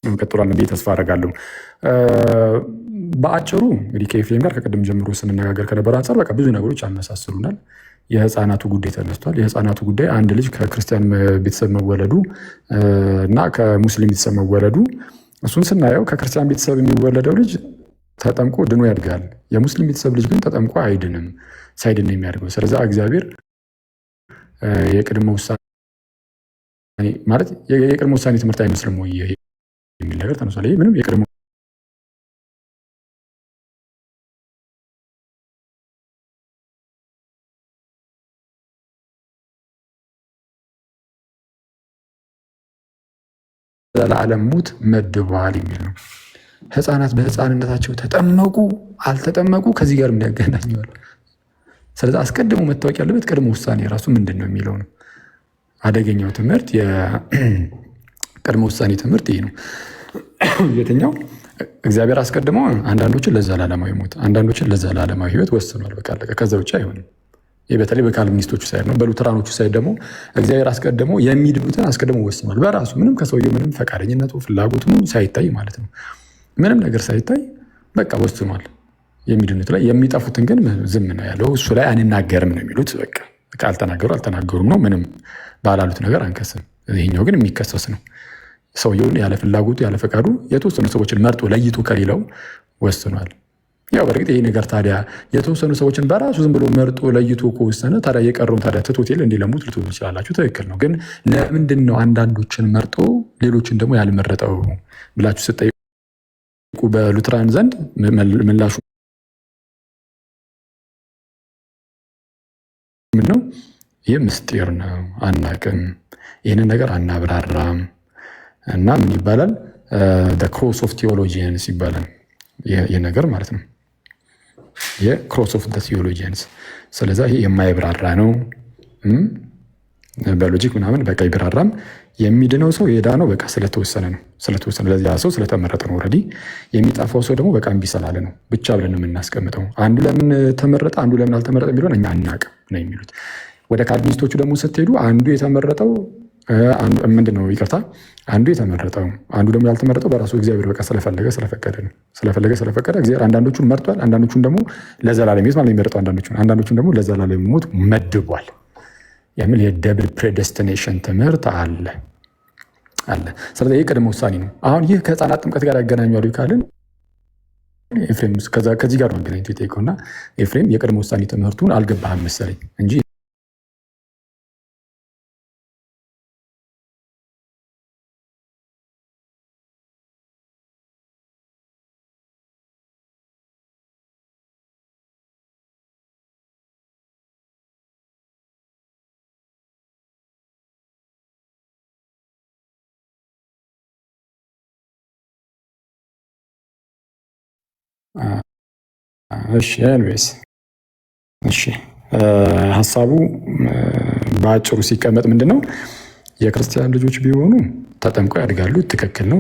እንቀጥላለን ብዬ ተስፋ አደርጋለሁ። በአጭሩ እንግዲህ ከኤፍሬም ጋር ከቅድም ጀምሮ ስንነጋገር ከነበረ አንጻር በቃ ብዙ ነገሮች ያመሳስሉናል። የህፃናቱ ጉዳይ ተነስቷል። የህፃናቱ ጉዳይ አንድ ልጅ ከክርስቲያን ቤተሰብ መወለዱ እና ከሙስሊም ቤተሰብ መወለዱ እሱን ስናየው ከክርስቲያን ቤተሰብ የሚወለደው ልጅ ተጠምቆ ድኖ ያድጋል። የሙስሊም ቤተሰብ ልጅ ግን ተጠምቆ አይድንም፣ ሳይድን ነው የሚያድገው። ስለዚህ እግዚአብሔር የቅድመ ውሳኔ ማለት የቅድመ ውሳኔ ትምህርት አይመስልም ወይ የሚል ነገር ተነሷል። ይህ ምንም የቅድመ ለዓለም ሞት መድበዋል የሚል ነው። ህፃናት በህፃንነታቸው ተጠመቁ አልተጠመቁ ከዚህ ጋር የሚያገናኘዋል። ስለዚህ አስቀድሞ መታወቅ ያለበት ቅድመ ውሳኔ ራሱ ምንድን ነው የሚለው ነው። አደገኛው ትምህርት የቅድመ ውሳኔ ትምህርት ይህ ነው። የትኛው እግዚአብሔር አስቀድሞ አንዳንዶችን ለዘላለማዊ ሞት፣ አንዳንዶችን ለዘላለማዊ ህይወት ወስኗል። በቃ አለቀ። ከዛ ውጭ አይሆንም። ይህ በተለይ በካልቪኒስቶቹ ሳይድ ነው። በሉተራኖቹ ሳይድ ደግሞ እግዚአብሔር አስቀድሞ የሚድኑትን አስቀድሞ ወስኗል። በራሱ ምንም ከሰውየው ምንም ፈቃደኝነቱ ፍላጎቱ ሳይታይ ማለት ነው። ምንም ነገር ሳይታይ በቃ ወስኗል። የሚድኑት ላይ የሚጠፉትን ግን ዝም ነው ያለው። እሱ ላይ አንናገርም ነው የሚሉት። በቃ አልተናገሩም ነው። ምንም ባላሉት ነገር አንከስም። ይሄኛው ግን የሚከሰስ ነው። ሰውየውን ያለ ፍላጎቱ ያለ ፈቃዱ የተወሰኑ ሰዎችን መርጦ ለይቶ ከሌላው ወስኗል። ያው በእርግጥ ይሄ ነገር ታዲያ የተወሰኑ ሰዎችን በራሱ ዝም ብሎ መርጦ ለይቶ ከወሰነ ታዲያ የቀረውን ታዲያ ትቶቴል እንዲለሙት ልትሉ ትችላላችሁ። ትክክል ነው። ግን ለምንድን ነው አንዳንዶችን መርጦ ሌሎችን ደግሞ ያልመረጠው ብላችሁ ስጠይቁ በሉትራን ዘንድ ምላሹ ምን ነው? ይህ ምስጢር ነው፣ አናቅም፣ ይህንን ነገር አናብራራም እና ምን ይባላል? ክሮስ ኦፍ ቴዎሎጂያንስ ይባላል ይህ ነገር ማለት ነው። የክሮስ ኦፍ ቴዎሎጂያንስ። ስለዛ ይህ የማይብራራ ነው። በሎጂክ ምናምን በቃ ይብራራም። የሚድነው ሰው የዳነው በቃ ስለተወሰነ ነው። ለዚያ ሰው ስለተመረጠ ነው። ኦልሬዲ የሚጠፋው ሰው ደግሞ በቃ እምቢ ስላለ ነው ብቻ ብለን የምናስቀምጠው። አንዱ ለምን ተመረጠ አንዱ ለምን አልተመረጠ የሚለውን እኛ አናቅም ነው የሚሉት። ወደ ካልቪኒስቶቹ ደግሞ ስትሄዱ አንዱ የተመረጠው ምንድን ነው? ይቅርታ፣ አንዱ የተመረጠው አንዱ ደግሞ ያልተመረጠው በራሱ እግዚአብሔር በቃ ስለፈለገ ስለፈቀደ ነው። ስለፈቀደ እግዚአብሔር አንዳንዶቹን መርጧል፣ አንዳንዶቹን ደግሞ ለዘላለም ሕይወት ማለት የሚመርጠው አንዳንዶቹን ደግሞ ለዘላለም ሞት መድቧል የሚል የደብል ፕሬደስቲኔሽን ትምህርት አለ። ስለዚህ ይህ ቅድመ ውሳኔ ነው። አሁን ይህ ከህፃናት ጥምቀት ጋር ያገናኛሉ ካልን ኤፍሬም ከዚህ ጋር ነው አገናኝቶ የጠየቀውና ኤፍሬም የቅድመ ውሳኔ ትምህርቱን አልገባህም መሰለኝ እንጂ ሀሳቡ በአጭሩ ሲቀመጥ ምንድን ነው? የክርስቲያን ልጆች ቢሆኑ ተጠምቀው ያድጋሉ። ትክክል ነው።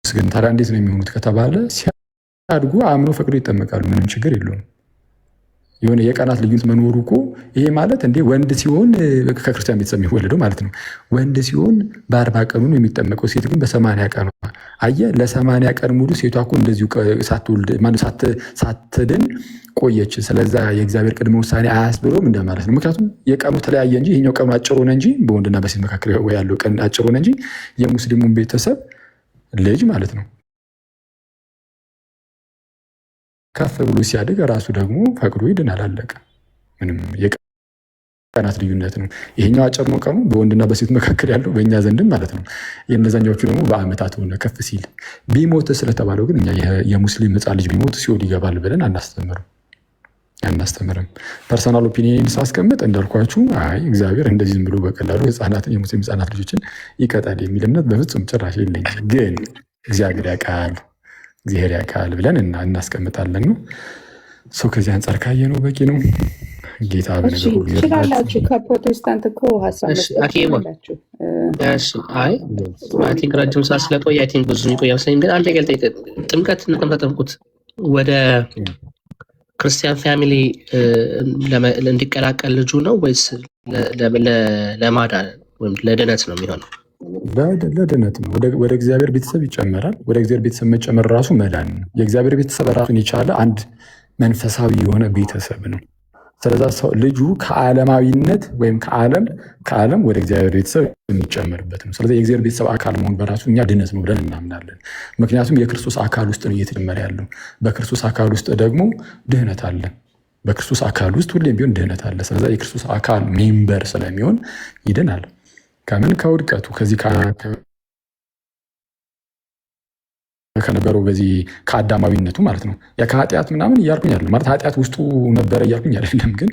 ግን ታዲያ እንዴት ነው የሚሆኑት ከተባለ ሲያድጉ አምኖ ፈቅዶ ይጠመቃሉ። ምንም ችግር የለውም። የሆነ የቀናት ልዩነት መኖሩ እኮ ይሄ ማለት እንዴ ወንድ ሲሆን ከክርስቲያን ቤተሰብ የሚወለደው ማለት ነው። ወንድ ሲሆን በ40 ቀኑ ነው የሚጠመቀው፣ ሴት ግን በ80 ቀኑ። አየህ፣ ለ80 ቀን ሙሉ ሴቷ እኮ እንደዚሁ ሳትድን ቆየች። ስለዛ የእግዚአብሔር ቅድመ ውሳኔ አያስብሎም እንደማለት ነው። ምክንያቱም የቀኑ ተለያየ እንጂ ይሄኛው ቀኑ አጭር ሆነ እንጂ በወንድና በሴት መካከል ያለው ቀን አጭር ሆነ እንጂ የሙስሊሙን ቤተሰብ ልጅ ማለት ነው ከፍ ብሎ ሲያድግ ራሱ ደግሞ ፈቅዶ ይድናል። አለቀ። ምንም የቀናት ልዩነት ነው። ይሄኛው አጭር ነው ቀኑ በወንድና በሴት መካከል ያለው በእኛ ዘንድም ማለት ነው። የእነዛኛዎቹ ደግሞ በአመታት ሆነ ከፍ ሲል። ቢሞት ስለተባለው ግን እኛ የሙስሊም ሕፃን ልጅ ቢሞት ሲኦል ይገባል ብለን አናስተምርም። ፐርሰናል ኦፒኒየን ሳስቀምጥ እንዳልኳችሁ አይ እግዚአብሔር እንደዚህ ዝም ብሎ በቀላሉ ህፃናትን የሙስሊም ህፃናት ልጆችን ይቀጣል የሚል እምነት በፍጹም ጭራሽ የለኝም። ግን እግዚአብሔር ያውቃል ብለን እናስቀምጣለን ነው። ሰው ከዚህ አንጻር ካየ ነው በቂ ነው። ጌታ በነገር ሁሉ ይችላላችሁ። ከፕሮቴስታንት እኮ ሀሳብ መስላችሁ ቲንክ ረጅም ሰዓት ስለቆየ ቲንክ ብዙ ይቆያ መስለኝ። ግን አንድ ነገር ጥምቀት ተጠምቁት ወደ ክርስቲያን ፋሚሊ እንዲቀላቀል ልጁ ነው ወይስ ለማዳን ወይም ለድነት ነው የሚሆነው? ለድነት ነው። ወደ እግዚአብሔር ቤተሰብ ይጨመራል። ወደ እግዚአብሔር ቤተሰብ መጨመር ራሱ መዳን ነው። የእግዚአብሔር ቤተሰብ ራሱን የቻለ አንድ መንፈሳዊ የሆነ ቤተሰብ ነው። ስለዛ ሰው ልጁ ከዓለማዊነት ወይም ከዓለም ወደ እግዚአብሔር ቤተሰብ የሚጨመርበት ነው። ስለዚህ የእግዚአብሔር ቤተሰብ አካል መሆን በራሱ እኛ ድነት ነው ብለን እናምናለን። ምክንያቱም የክርስቶስ አካል ውስጥ ነው እየተጨመረ ያለው። በክርስቶስ አካል ውስጥ ደግሞ ድህነት አለ። በክርስቶስ አካል ውስጥ ሁሌም ቢሆን ድህነት አለ። ስለዛ የክርስቶስ አካል ሜምበር ስለሚሆን ይድናል። ከምን ከውድቀቱ ከዚህ ከነበረው በዚህ ከአዳማዊነቱ ማለት ነው። ከኃጢአት ምናምን እያልኩኝ አይደለም ማለት ኃጢአት ውስጡ ነበረ እያልኩኝ አይደለም። ግን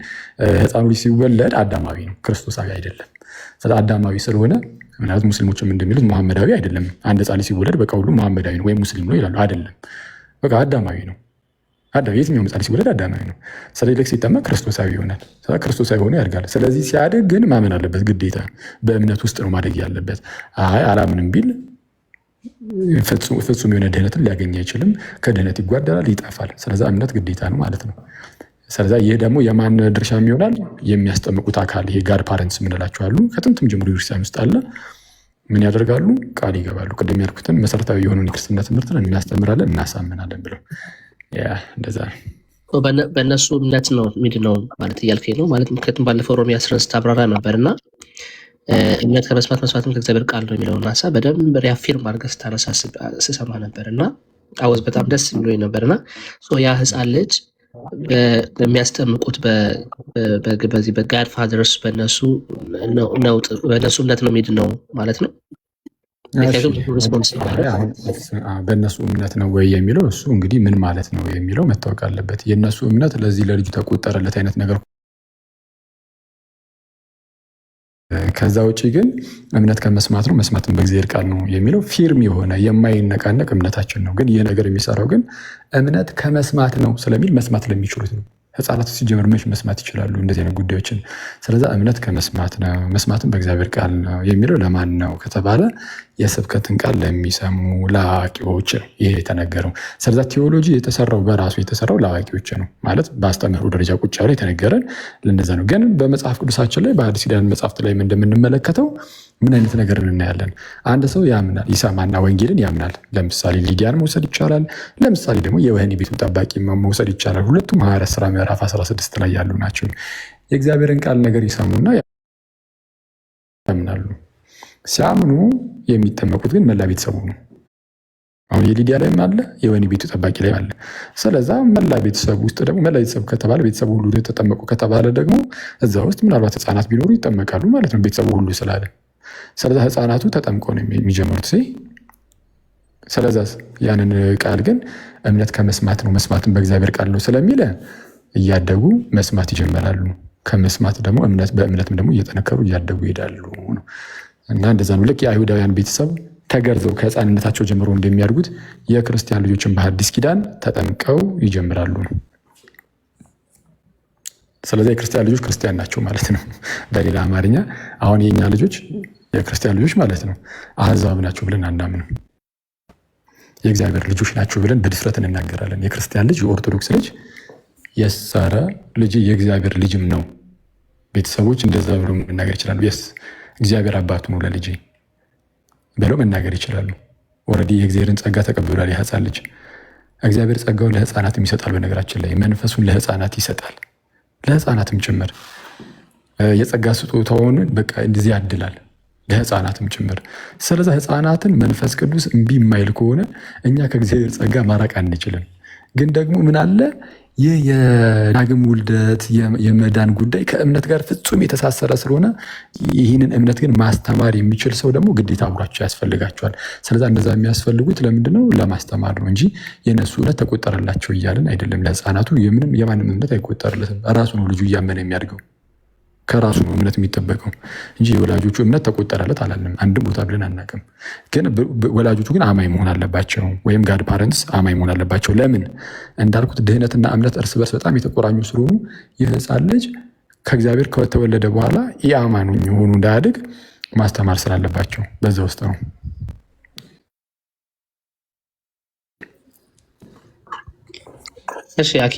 ሕፃኑ ልጅ ሲወለድ አዳማዊ ነው፣ ክርስቶሳዊ አይደለም። ስለ አዳማዊ ስለሆነ ምክንያቱም ሙስሊሞችም እንደሚሉት መሐመዳዊ አይደለም። አንድ ሕፃን ልጅ ሲወለድ በቃ ሁሉ መሐመዳዊ ነው ወይም ሙስሊም ነው ይላሉ። አይደለም፣ በቃ አዳማዊ ነው። የትኛውም ሕፃን ሲወለድ አዳማዊ ነው። ስለዚህ ልክ ሲጠመቅ ክርስቶሳዊ ይሆናል። ክርስቶሳዊ ሆኖ ያድጋል። ስለዚህ ሲያድግ ግን ማመን አለበት ግዴታ። በእምነት ውስጥ ነው ማደግ ያለበት። አይ አላምንም ቢል ፍጹም የሆነ ድህነትን ሊያገኝ አይችልም። ከድህነት ይጓደላል፣ ይጠፋል። ስለዛ እምነት ግዴታ ነው ማለት ነው። ስለዛ ይህ ደግሞ የማን ድርሻም ይሆናል? የሚያስጠምቁት አካል ይሄ ጋድ ፓረንትስ የምንላቸው አሉ። ከጥንትም ጀምሮ ክርስቲያን ውስጥ አለ። ምን ያደርጋሉ? ቃል ይገባሉ። ቅድም ያልኩትን መሰረታዊ የሆነውን የክርስትና ትምህርትን እናስተምራለን፣ እናሳምናለን ብለው እንደዛ ነው። በእነሱ እምነት ነው ምንድነው ማለት እያልከኝ ነው ማለት? ምክንያቱም ባለፈው ሮሜ 10 ስታብራራ ነበርና እምነት ከመስማት መስማትም ከእግዚአብሔር ቃል ነው የሚለውን ሀሳብ በደንብ ሪአፊርም አድርገህ ስታነሳ ስሰማ ነበር እና አወዝ በጣም ደስ ብሎኝ ነበርና ያ ሕፃን ልጅ በሚያስጠምቁት በዚህ በጋድ ፋዘርስ በእነሱ እምነት ነው የሚድነው ማለት ነው። በእነሱ እምነት ነው ወይ የሚለው እሱ እንግዲህ ምን ማለት ነው የሚለው መታወቅ አለበት። የእነሱ እምነት ለዚህ ለልጁ ተቆጠረለት አይነት ነገር። ከዛ ውጭ ግን እምነት ከመስማት ነው፣ መስማትም በእግዚአብሔር ቃል ነው የሚለው ፊርም የሆነ የማይነቃነቅ እምነታችን ነው። ግን ይህ ነገር የሚሰራው ግን እምነት ከመስማት ነው ስለሚል መስማት ለሚችሉት ነው። ህፃናት ሲጀምር መች መስማት ይችላሉ እንደዚህ አይነት ጉዳዮችን። ስለዛ እምነት ከመስማት ነው፣ መስማትም በእግዚአብሔር ቃል ነው የሚለው ለማን ነው ከተባለ የስብከትን ቃል ለሚሰሙ ለአዋቂዎች ነው ይሄ የተነገረው። ስለዛ ቴዎሎጂ በራሱ የተሰራው ለአዋቂዎች ነው ማለት በአስተምህሮ ደረጃ ቁጭ ያለ የተነገረን ለእንደዛ ነው። ግን በመጽሐፍ ቅዱሳችን ላይ በአዲስ ኪዳን መጽሐፍት ላይ እንደምንመለከተው ምን አይነት ነገር እናያለን? አንድ ሰው ያምናል፣ ይሰማና ወንጌልን ያምናል። ለምሳሌ ሊዲያን መውሰድ ይቻላል። ለምሳሌ ደግሞ የወህኒ ቤቱን ጠባቂ መውሰድ ይቻላል። ሁለቱም ሐዋርያት ሥራ ምዕራፍ 16 ላይ ያሉ ናቸው። የእግዚአብሔርን ቃል ነገር ይሰሙና ያምናሉ። ሲያምኑ የሚጠመቁት ግን መላ ቤተሰቡ ነው። አሁን የሊዲያ ላይም አለ፣ የወህኒ ቤቱ ጠባቂ ላይ አለ። ስለዛ መላ ቤተሰብ ውስጥ ደግሞ መላ ቤተሰብ ከተባለ ቤተሰቡ ሁሉ ተጠመቁ ከተባለ ደግሞ እዛ ውስጥ ምናልባት ህፃናት ቢኖሩ ይጠመቃሉ ማለት ነው፣ ቤተሰቡ ሁሉ ስላለ። ስለዛ ህፃናቱ ተጠምቆ ነው የሚጀምሩት። ስለዛ ያንን ቃል ግን እምነት ከመስማት ነው፣ መስማትን በእግዚአብሔር ቃል ነው ስለሚለ እያደጉ መስማት ይጀምራሉ። ከመስማት ደግሞ በእምነትም ደግሞ እየጠነከሩ እያደጉ ይሄዳሉ ነው። እና እንደዛ ነው። ልክ የአይሁዳውያን ቤተሰብ ተገርዘው ከህፃንነታቸው ጀምሮ እንደሚያድጉት የክርስቲያን ልጆችን በሐዲስ ኪዳን ተጠምቀው ይጀምራሉ ነው። ስለዚህ የክርስቲያን ልጆች ክርስቲያን ናቸው ማለት ነው። በሌላ አማርኛ አሁን የኛ ልጆች የክርስቲያን ልጆች ማለት ነው። አህዛብ ናቸው ብለን አናምንም። የእግዚአብሔር ልጆች ናቸው ብለን በድፍረት እንናገራለን። የክርስቲያን ልጅ የኦርቶዶክስ ልጅ የሳረ ልጅ የእግዚአብሔር ልጅም ነው። ቤተሰቦች እንደዛ ብለው መናገር ይችላሉ። የስ እግዚአብሔር አባቱ ነው ለልጅ ብለው መናገር ይችላሉ። ኦልሬዲ የእግዚአብሔርን ጸጋ ተቀብሏል የህፃን ልጅ። እግዚአብሔር ጸጋውን ለህፃናትም ይሰጣል። በነገራችን ላይ መንፈሱን ለህፃናት ይሰጣል፣ ለህፃናትም ጭምር የጸጋ ስጦታውን በቃ እንደዚህ ያድላል ለህፃናትም ጭምር። ስለዛ ህፃናትን መንፈስ ቅዱስ እምቢ የማይል ከሆነ እኛ ከእግዚአብሔር ጸጋ ማራቅ አንችልም። ግን ደግሞ ምን አለ ይህ የዳግም ውልደት የመዳን ጉዳይ ከእምነት ጋር ፍጹም የተሳሰረ ስለሆነ ይህንን እምነት ግን ማስተማር የሚችል ሰው ደግሞ ግዴታ አብሯቸው ያስፈልጋቸዋል። ስለዛ እንደዛ የሚያስፈልጉት ለምንድነው? ለማስተማር ነው እንጂ የነሱ እምነት ተቆጠረላቸው እያለን አይደለም። ለህፃናቱ የማንም እምነት አይቆጠርለትም። ራሱ ነው ልጁ እያመነ የሚያድገው፣ ከራሱ ነው እምነት የሚጠበቀው እንጂ የወላጆቹ እምነት ተቆጠረለት አላለም። አንድም ቦታ ብለን አናውቅም። ግን ወላጆቹ ግን አማኝ መሆን አለባቸው፣ ወይም ጋድ ፓረንትስ አማኝ መሆን አለባቸው። ለምን እንዳልኩት ድህነትና እምነት እርስ በርስ በጣም የተቆራኙ ስለሆኑ ይህ ህፃን ልጅ ከእግዚአብሔር ከተወለደ በኋላ የአማኑኝ የሆኑ እንዳያድግ ማስተማር ስላለባቸው በዛ ውስጥ ነው። እሺ አኪ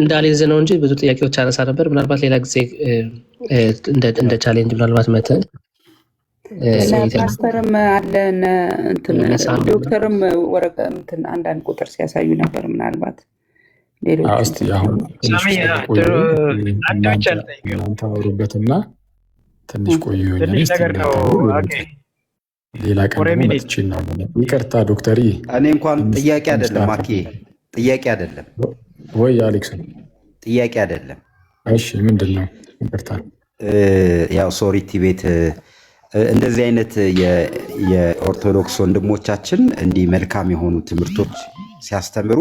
እንዳልይዝ ነው እንጂ ብዙ ጥያቄዎች አነሳ ነበር። ምናልባት ሌላ ጊዜ እንደ ቻሌንጅ ምናልባት መተን ፓስተርም አለ ዶክተርም ወረቀ እንትን አንዳንድ ቁጥር ሲያሳዩ ነበር። ምናልባት ሌሎች እናንተ አውሩበትና ትንሽ ቆዩ። ሌላ ቀን ደግሞ መጥቼ እናወራለን። ይቅርታ ዶክተር፣ እኔ እንኳን ጥያቄ አይደለም አኬ፣ ጥያቄ አይደለም ወይ አሌክስ፣ ጥያቄ አይደለም። እሺ ምንድን ነው? ይቅርታ ያው ሶሪቲ ቤት እንደዚህ አይነት የኦርቶዶክስ ወንድሞቻችን እንዲህ መልካም የሆኑ ትምህርቶች ሲያስተምሩ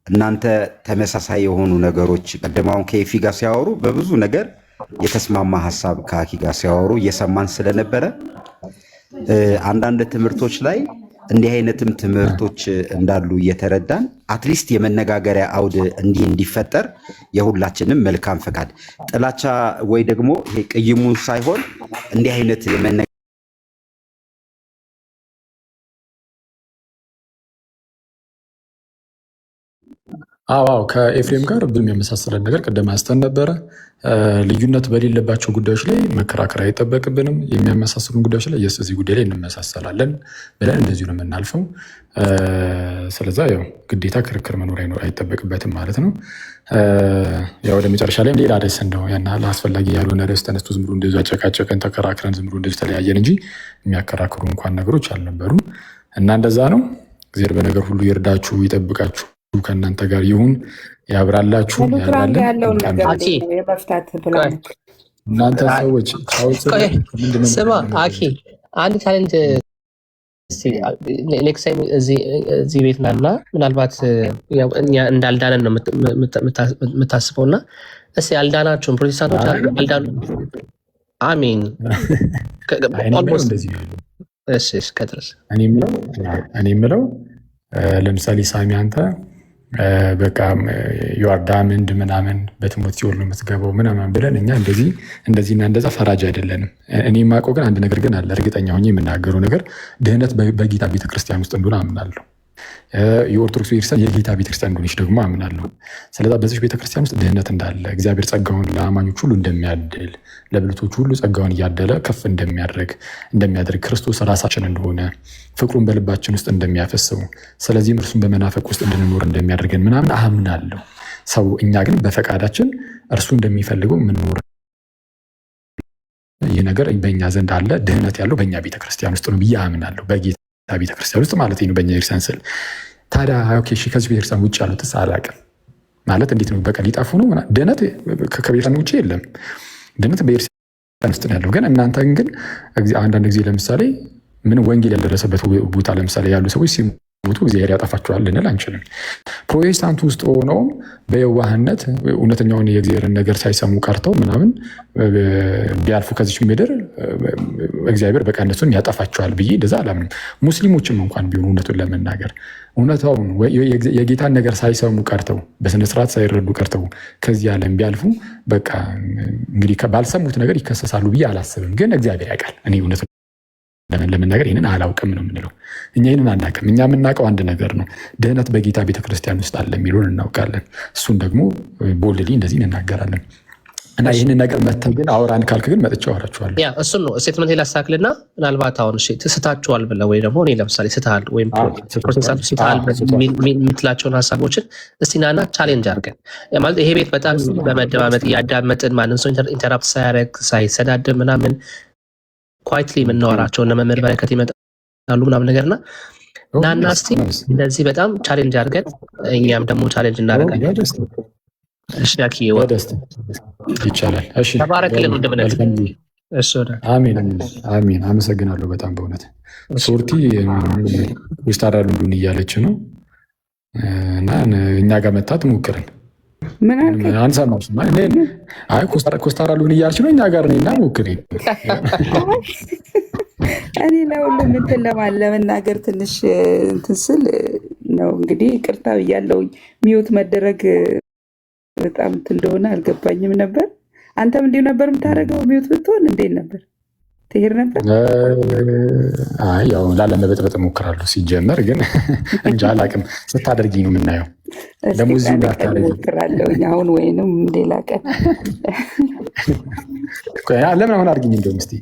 እናንተ ተመሳሳይ የሆኑ ነገሮች ቀደማውን ከኤፊ ጋር ሲያወሩ በብዙ ነገር የተስማማ ሀሳብ ከአኪ ጋር ሲያወሩ እየሰማን ስለነበረ አንዳንድ ትምህርቶች ላይ እንዲህ አይነትም ትምህርቶች እንዳሉ እየተረዳን አትሊስት የመነጋገሪያ አውድ እንዲህ እንዲፈጠር የሁላችንም መልካም ፈቃድ፣ ጥላቻ ወይ ደግሞ ይሄ ቅይሙን ሳይሆን እንዲህ አይነት አዎ ከኤፍሬም ጋር ብዙ የሚያመሳሰለን ነገር ቅድም አንስተን ነበረ። ልዩነት በሌለባቸው ጉዳዮች ላይ መከራከር አይጠበቅብንም። የሚያመሳስሉን ጉዳዮች ላይ እዚህ ጉዳይ ላይ እንመሳሰላለን ብለን እንደዚሁ ነው የምናልፈው። ስለዛ ያው ግዴታ ክርክር መኖር አይጠበቅበትም ማለት ነው። ያው ወደ መጨረሻ ላይም ሌላ ርዕስ እንደው ያን አስፈላጊ ያልሆነ ርዕስ ተነስቶ ዝም ብሎ እንደዚሁ አጨቃጨቀን ተከራክረን ዝም ብሎ እንደዚሁ ተለያየን እንጂ የሚያከራክሩ እንኳን ነገሮች አልነበሩም እና እንደዛ ነው። እግዚአብሔር በነገር ሁሉ ይርዳችሁ፣ ይጠብቃችሁ፣ ከእናንተ ጋር ይሁን፣ ያብራላችሁ። እናንተ ሰዎች ስማ አኪ አንድ ቻሌንጅ ኔክስት ታይም እዚህ ቤት ናና ምናልባት እኛ እንዳልዳነን ነው የምታስበው እና እስኪ ያልዳናችሁም ፕሮቴስታንቶች አልዳኑ አሜን እኔ የምለው ለምሳሌ ሳሚ አንተ በቃ ዮአርዳምንድ ምናምን በትምህርት ሲወል ነው የምትገባው ምናምን ብለን እኛ እንደዚህና እንደዛ ፈራጅ አይደለንም። እኔ የማውቀው ግን አንድ ነገር ግን አለ፣ እርግጠኛ ሆኜ የምናገረው ነገር ድህነት በጌታ ቤተክርስቲያን ውስጥ እንደሆነ አምናለሁ። የኦርቶዶክስ ቤተክርስቲያን የጌታ ቤተክርስቲያን እንደሆነች ደግሞ አምናለሁ። ስለዛ በዚህ ቤተክርስቲያን ውስጥ ድህነት እንዳለ፣ እግዚአብሔር ጸጋውን ለአማኞች ሁሉ እንደሚያድል፣ ለብልቶች ሁሉ ጸጋውን እያደለ ከፍ እንደሚያደርግ ክርስቶስ ራሳችን እንደሆነ ፍቅሩን በልባችን ውስጥ እንደሚያፈሰው፣ ስለዚህም እርሱን በመናፈቅ ውስጥ እንድንኖር እንደሚያደርገን ምናምን አምናለሁ። ሰው እኛ ግን በፈቃዳችን እርሱ እንደሚፈልገው የምንኖር ይህ ነገር በእኛ ዘንድ አለ። ድህነት ያለው በእኛ ቤተክርስቲያን ውስጥ ነው ብዬ አምናለሁ። በጌታ ቤተክርስቲያን ውስጥ ማለት ነው። በእኛ ቤተክርስቲያን ስል ታዲያ ከዚህ ቤተክርስቲያን ውጭ ያሉትስ አላውቅም ማለት እንዴት ነው? በቃ ሊጠፉ ነው? ድህነት ከቤተክርስቲያን ውጭ የለም። ድህነት በቤተክርስቲያን ውስጥ ነው ያለው። ግን እናንተን ግን አንዳንድ ጊዜ ለምሳሌ ምን ወንጌል ያልደረሰበት ቦታ ለምሳሌ ያሉ ሰዎች ሲሞቱ እግዚአብሔር ያጠፋቸዋል ልንል አንችልም። ፕሮቴስታንቱ ውስጥ ሆነውም በየዋህነት እውነተኛውን የእግዚአብሔርን ነገር ሳይሰሙ ቀርተው ምናምን ቢያልፉ ከዚች ምድር እግዚአብሔር በቃ እነሱን ያጠፋቸዋል ብዬ እንደዛ አላምንም። ሙስሊሞችም እንኳን ቢሆኑ እውነቱን ለመናገር እውነታውን የጌታን ነገር ሳይሰሙ ቀርተው በስነስርዓት ሳይረዱ ቀርተው ከዚህ ዓለም ቢያልፉ በቃ እንግዲህ ባልሰሙት ነገር ይከሰሳሉ ብዬ አላስብም። ግን እግዚአብሔር ያውቃል። እኔ እውነቱን ለመናገር ይህንን አላውቅም ነው የምንለው። እኛ ይህንን አናውቅም። እኛ የምናውቀው አንድ ነገር ነው፣ ድህነት በጌታ ቤተክርስቲያን ውስጥ አለ የሚለውን እናውቃለን። እሱን ደግሞ ቦልድሊ እንደዚህ እንናገራለን። እና ይህንን ነገር መተህ ግን አውራን ካልክ ግን መጥቼ አወራችኋለሁ። ያ እሱን ነው ስቴትመንት ላሳክልና ምናልባት አሁን ትስታችኋል ብለህ ወይ ደግሞ እኔ ለምሳሌ ስትሃል ወይም ፕሮቴስታንቱ ስትሃል የምትላቸውን ሀሳቦችን እስቲ ናና ቻሌንጅ አድርገን ማለት ይሄ ቤት በጣም በመደማመጥ እያዳመጥን ማንም ሰው ኢንተራፕት ሳያደርግ ሳይሰዳድብ ምናምን ኳይትሊ የምናወራቸው እነ መምህር በረከት ይመጣሉ ምናምን ነገርና ናና እስቲ እንደዚህ በጣም ቻሌንጅ አድርገን እኛም ደግሞ ቻሌንጅ እናደርጋለን። ይቻላል። ተባረክልን ወንድምነት። አሜን። አመሰግናለሁ በጣም በእውነት ሶርቲ ውስታራ ሉሉን እያለች ነው እና እኛ ጋር መታ ትሞክርን አንሰማም። ኮስታራ ሉን እያለች ነው እኛ ጋር እኔና ሞክሬ እኔ ለሁሉም እንትን ለመናገር ትንሽ እንትን ስል ነው እንግዲህ ቅርታ ብያለሁኝ። ሚዩት መደረግ በጣም እንትን እንደሆነ አልገባኝም ነበር። አንተም እንዲሁ ነበር የምታደርገው? ሚዩት ብትሆን እንዴት ነበር? ትሄድ ነበር? አይ ያው ላለመበጥበጥ እሞክራለሁ ሲጀመር፣ ግን እንጃ አላውቅም። ስታደርጊ ነው የምናየው። ደግሞ እዚሁ ጋር እሞክራለሁ አሁን ወይንም ሌላ ቀን። ለምን አሁን አድርጊኝ እንደውም እስኪ